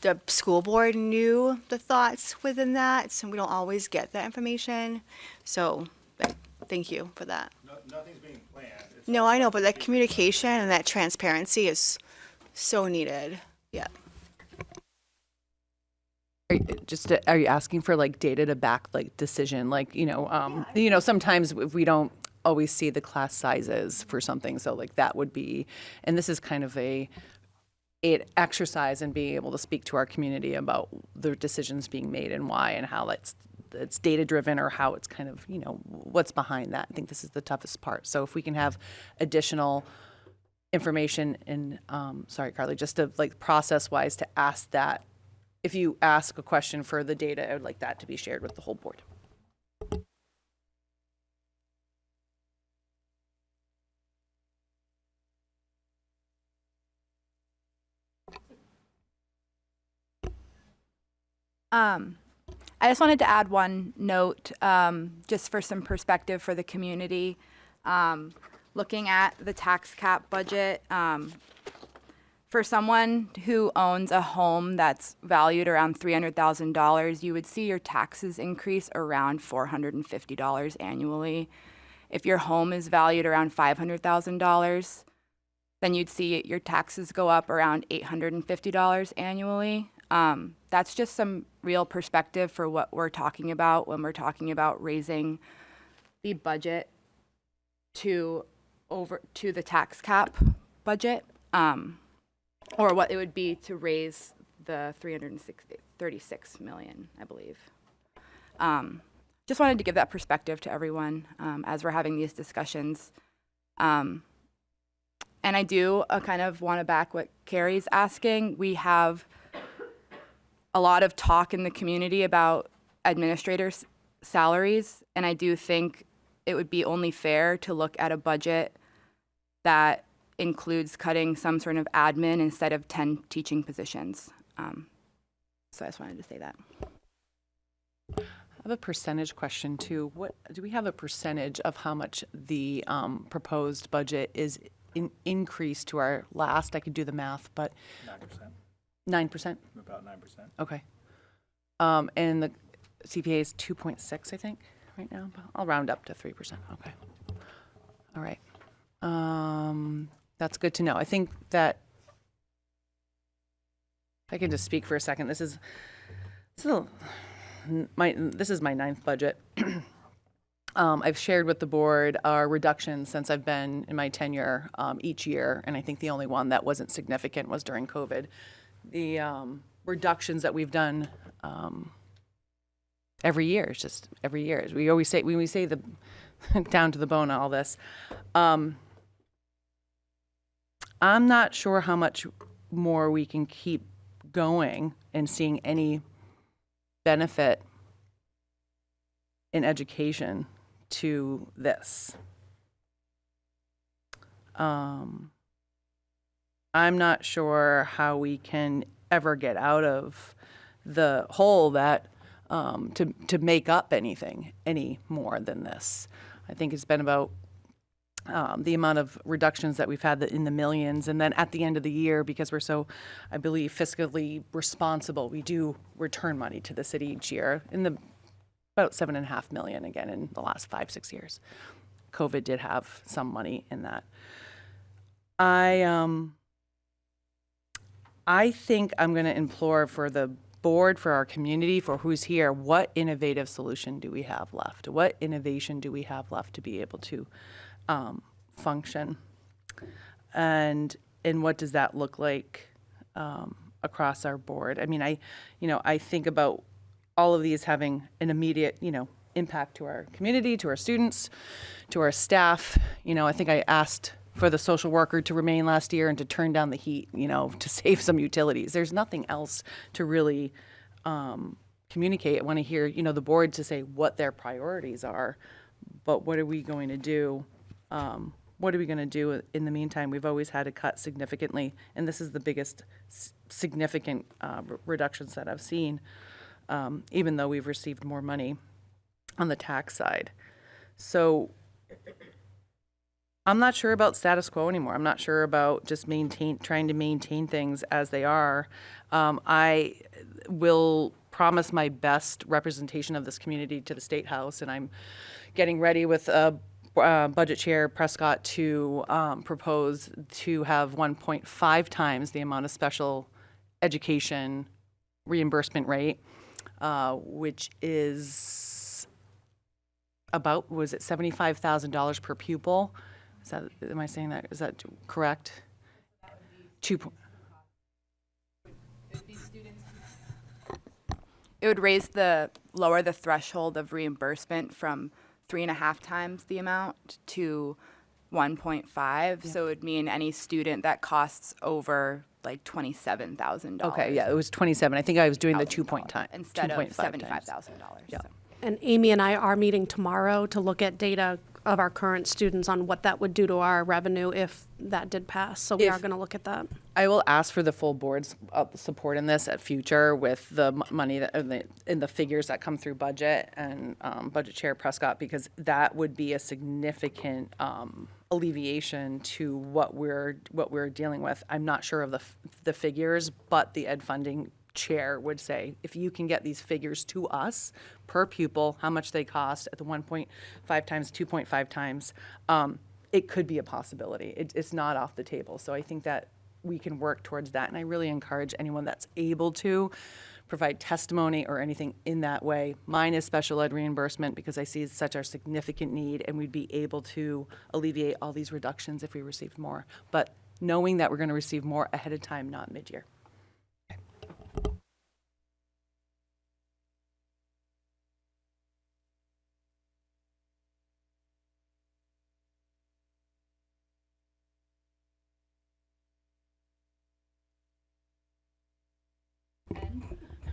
the school board knew the thoughts within that, and we don't always get that information. So thank you for that. Nothing's being planned. It's No, I know, but that communication and that transparency is so needed. Yeah. Are you asking for like data to back like decision? Like, sometimes if we don't always see the class sizes for something, so like that would be, and this is kind of an exercise in being able to speak to our community about the decisions being made and why and how it's data driven or how it's kind of, what's behind that. I think this is the toughest part. So if we can have additional information in, sorry, Carly, just to like process wise to ask that. If you ask a question for the data, I would like that to be shared with the whole board. I just wanted to add one note, just for some perspective for the community. Looking at the tax cap budget, for someone who owns a home that's valued around $300,000, you would see your taxes increase around $450 annually. If your home is valued around $500,000, then you'd see your taxes go up around $850 annually. That's just some real perspective for what we're talking about when we're talking about raising the budget to the tax cap budget. Or what it would be to raise the 36 million, I believe. Just wanted to give that perspective to everyone as we're having these discussions. And I do kind of want to back what Carrie's asking. We have a lot of talk in the community about administrators' salaries, and I do think it would be only fair to look at a budget that includes cutting some sort of admin instead of 10 teaching positions. So I just wanted to say that. I have a percentage question too. What do we have a percentage of how much the proposed budget is increased to our last? I could do the math, but 9%. 9%. About 9%. Okay. And the CPA is 2.6, I think, right now. But I'll round up to 3%. Okay. All right. That's good to know. I think that if I can just speak for a second, this is my ninth budget. I've shared with the board our reductions since I've been in my tenure each year, and I think the only one that wasn't significant was during COVID. The reductions that we've done every year, it's just every year. We always say, when we say the down to the bone all this, I'm not sure how much more we can keep going and seeing any benefit in education to this. I'm not sure how we can ever get out of the hole that to make up anything any more than this. I think it's been about the amount of reductions that we've had in the millions, and then at the end of the year, because we're so, I believe, fiscally responsible, we do return money to the city each year in the about $7.5 million again in the last 5-6 years. COVID did have some money in that. I think I'm going to implore for the board, for our community, for who's here, what innovative solution do we have left? What innovation do we have left to be able to function? And what does that look like across our board? I mean, I think about all of these having an immediate, impact to our community, to our students, to our staff. I think I asked for the social worker to remain last year and to turn down the heat, to save some utilities. There's nothing else to really communicate. I want to hear, the board to say what their priorities are, but what are we going to do? What are we going to do in the meantime? We've always had to cut significantly, and this is the biggest significant reductions that I've seen, even though we've received more money on the tax side. So I'm not sure about status quo anymore. I'm not sure about just trying to maintain things as they are. I will promise my best representation of this community to the State House, and I'm getting ready with Budget Chair Prescott to propose to have 1.5 times the amount of special education reimbursement rate, which is about, was it $75,000 per pupil? Is that, am I saying that, is that correct? It would lower the threshold of reimbursement from 3.5 times the amount to 1.5. So it would mean any student that costs over like $27,000. Okay, yeah, it was 27. I think I was doing the 2 point time. Instead of 2.5 times. $75,000. Yeah. And Amy and I are meeting tomorrow to look at data of our current students on what that would do to our revenue if that did pass. So we are going to look at that. I will ask for the full board's support in this at future with the money that in the figures that come through budget and Budget Chair Prescott, because that would be a significant alleviation to what we're dealing with. I'm not sure of the figures, but the ed funding chair would say, if you can get these figures to us per pupil, how much they cost at the 1.5 times, 2.5 times, it could be a possibility. It's not off the table. So I think that we can work towards that. And I really encourage anyone that's able to provide testimony or anything in that way. Mine is special ed reimbursement because I see it's such a significant need and we'd be able to alleviate all these reductions if we received more. But knowing that we're going to receive more ahead of time, not mid-year.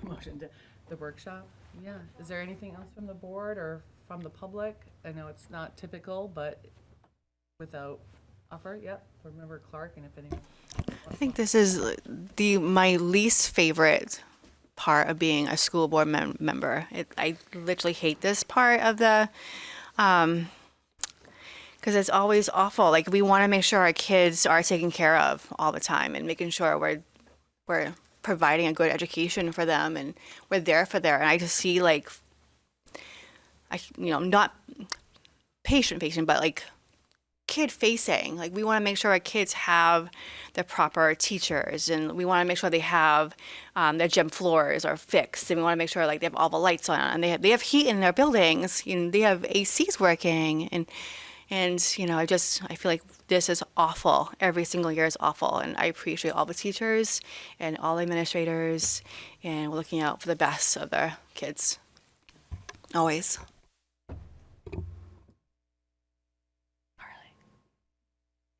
Motion to the workshop. Yeah. Is there anything else from the board or from the public? I know it's not typical, but without offer, yep. Board Member Clark, and if anyone. I think this is my least favorite part of being a school board member. I literally hate this part of the, because it's always awful. Like, we want to make sure our kids are taken care of all the time and making sure we're providing a good education for them and we're there for them. And I just see not patient, but like kid facing. Like, we want to make sure our kids have the proper teachers, and we want to make sure they have their gym floors are fixed, and we want to make sure like they have all the lights on and they have heat in their buildings, they have ACs working, and I feel like this is awful. Every single year is awful, and I appreciate all the teachers and all the administrators, and we're looking out for the best of their kids. Always.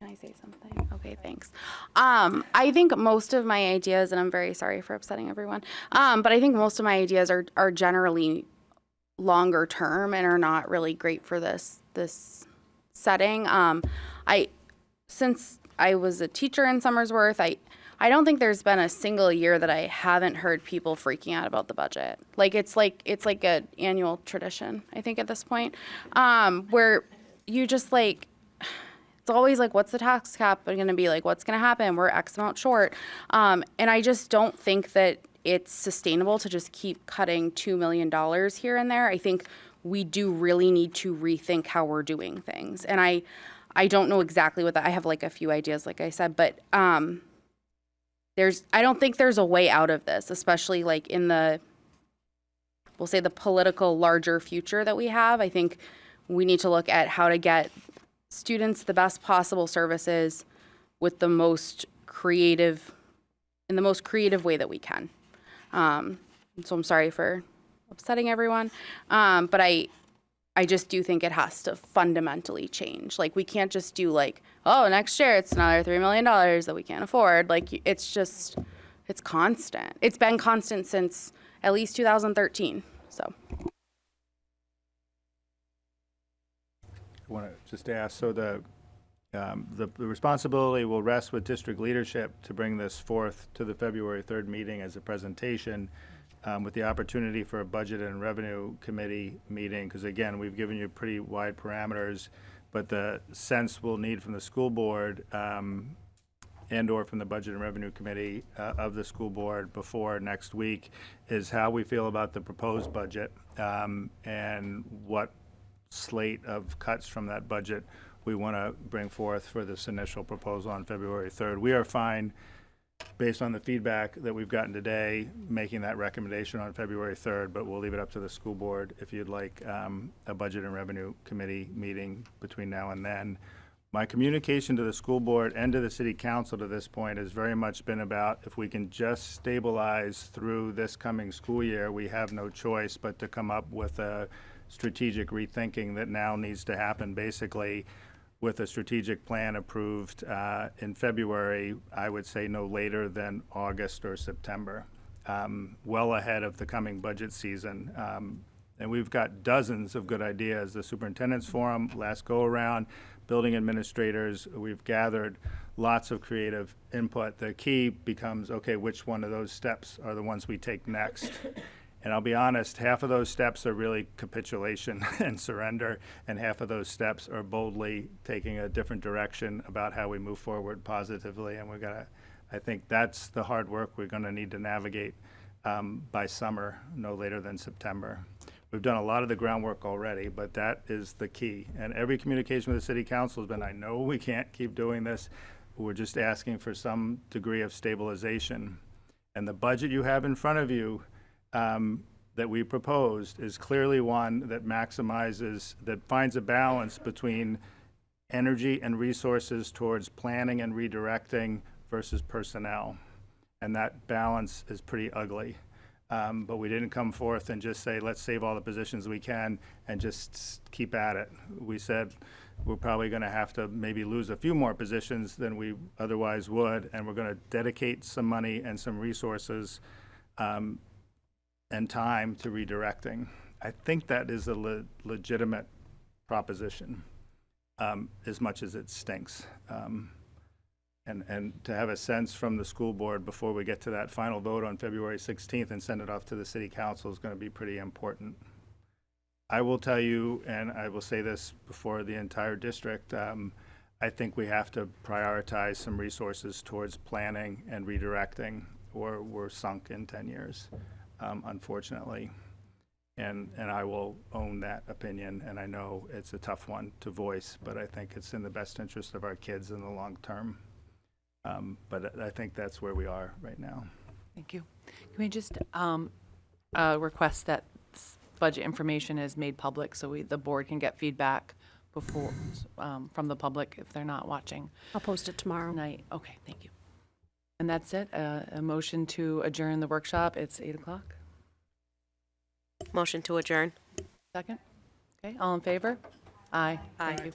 Can I say something? Okay, thanks. I think most of my ideas, and I'm very sorry for upsetting everyone, but I think most of my ideas are generally longer term and are not really great for this setting. Since I was a teacher in Somersworth, I don't think there's been a single year that I haven't heard people freaking out about the budget. It's like an annual tradition, I think, at this point, where you just it's always like, what's the tax cap going to be? Like, what's going to happen? We're X amount short. And I just don't think that it's sustainable to just keep cutting $2 million here and there. I think we do really need to rethink how we're doing things. And I don't know exactly what that, I have a few ideas, like I said, but I don't think there's a way out of this, especially in we'll say the political larger future that we have. I think we need to look at how to get students the best possible services with in the most creative way that we can. So I'm sorry for upsetting everyone. But I just do think it has to fundamentally change. We can't just do next year it's another $3 million that we can't afford. It's constant. It's been constant since at least 2013, so. I want to just ask, so the responsibility will rest with district leadership to bring this forth to the February 3rd meeting as a presentation, with the opportunity for a budget and revenue committee meeting, because again, we've given you pretty wide parameters, but the sense we'll need from the school board and or from the budget and revenue committee of the school board before next week is how we feel about the proposed budget, and what slate of cuts from that budget we want to bring forth for this initial proposal on February 3rd. We are fine, based on the feedback that we've gotten today, making that recommendation on February 3rd, but we'll leave it up to the school board if you'd like a Budget and Revenue Committee meeting between now and then. My communication to the school board and to the city council to this point has very much been about if we can just stabilize through this coming school year, we have no choice but to come up with a strategic rethinking that now needs to happen. Basically, with a strategic plan approved in February, I would say no later than August or September, well ahead of the coming budget season. And we've got dozens of good ideas. The Superintendent's Forum, last go-around, building administrators, we've gathered lots of creative input. The key becomes, okay, which one of those steps are the ones we take next? And I'll be honest, half of those steps are really capitulation and surrender, and half of those steps are boldly taking a different direction about how we move forward positively. And I think that's the hard work we're gonna need to navigate by summer, no later than September. We've done a lot of the groundwork already, but that is the key. And every communication with the city council has been, I know we can't keep doing this. We're just asking for some degree of stabilization. And the budget you have in front of you that we proposed is clearly one that maximizes, that finds a balance between energy and resources towards planning and redirecting versus personnel. And that balance is pretty ugly. But we didn't come forth and just say, let's save all the positions we can and just keep at it. We said we're probably going to have to maybe lose a few more positions than we otherwise would, and we're going to dedicate some money and some resources and time to redirecting. I think that is a legitimate proposition, as much as it stinks. And to have a sense from the school board before we get to that final vote on February 16th and send it off to the city council is going to be pretty important. I will tell you, and I will say this before the entire district, I think we have to prioritize some resources towards planning and redirecting, or we're sunk in 10 years, unfortunately. And I will own that opinion, and I know it's a tough one to voice, but I think it's in the best interest of our kids in the long term. But I think that's where we are right now. Thank you. Can we just request that budget information is made public so the board can get feedback before from the public if they're not watching I'll post it tomorrow. tonight? Okay, thank you. And that's it. A motion to adjourn the workshop. It's 8 o'clock. Motion to adjourn. Second? Okay, all in favor? Aye. Aye. Thank you.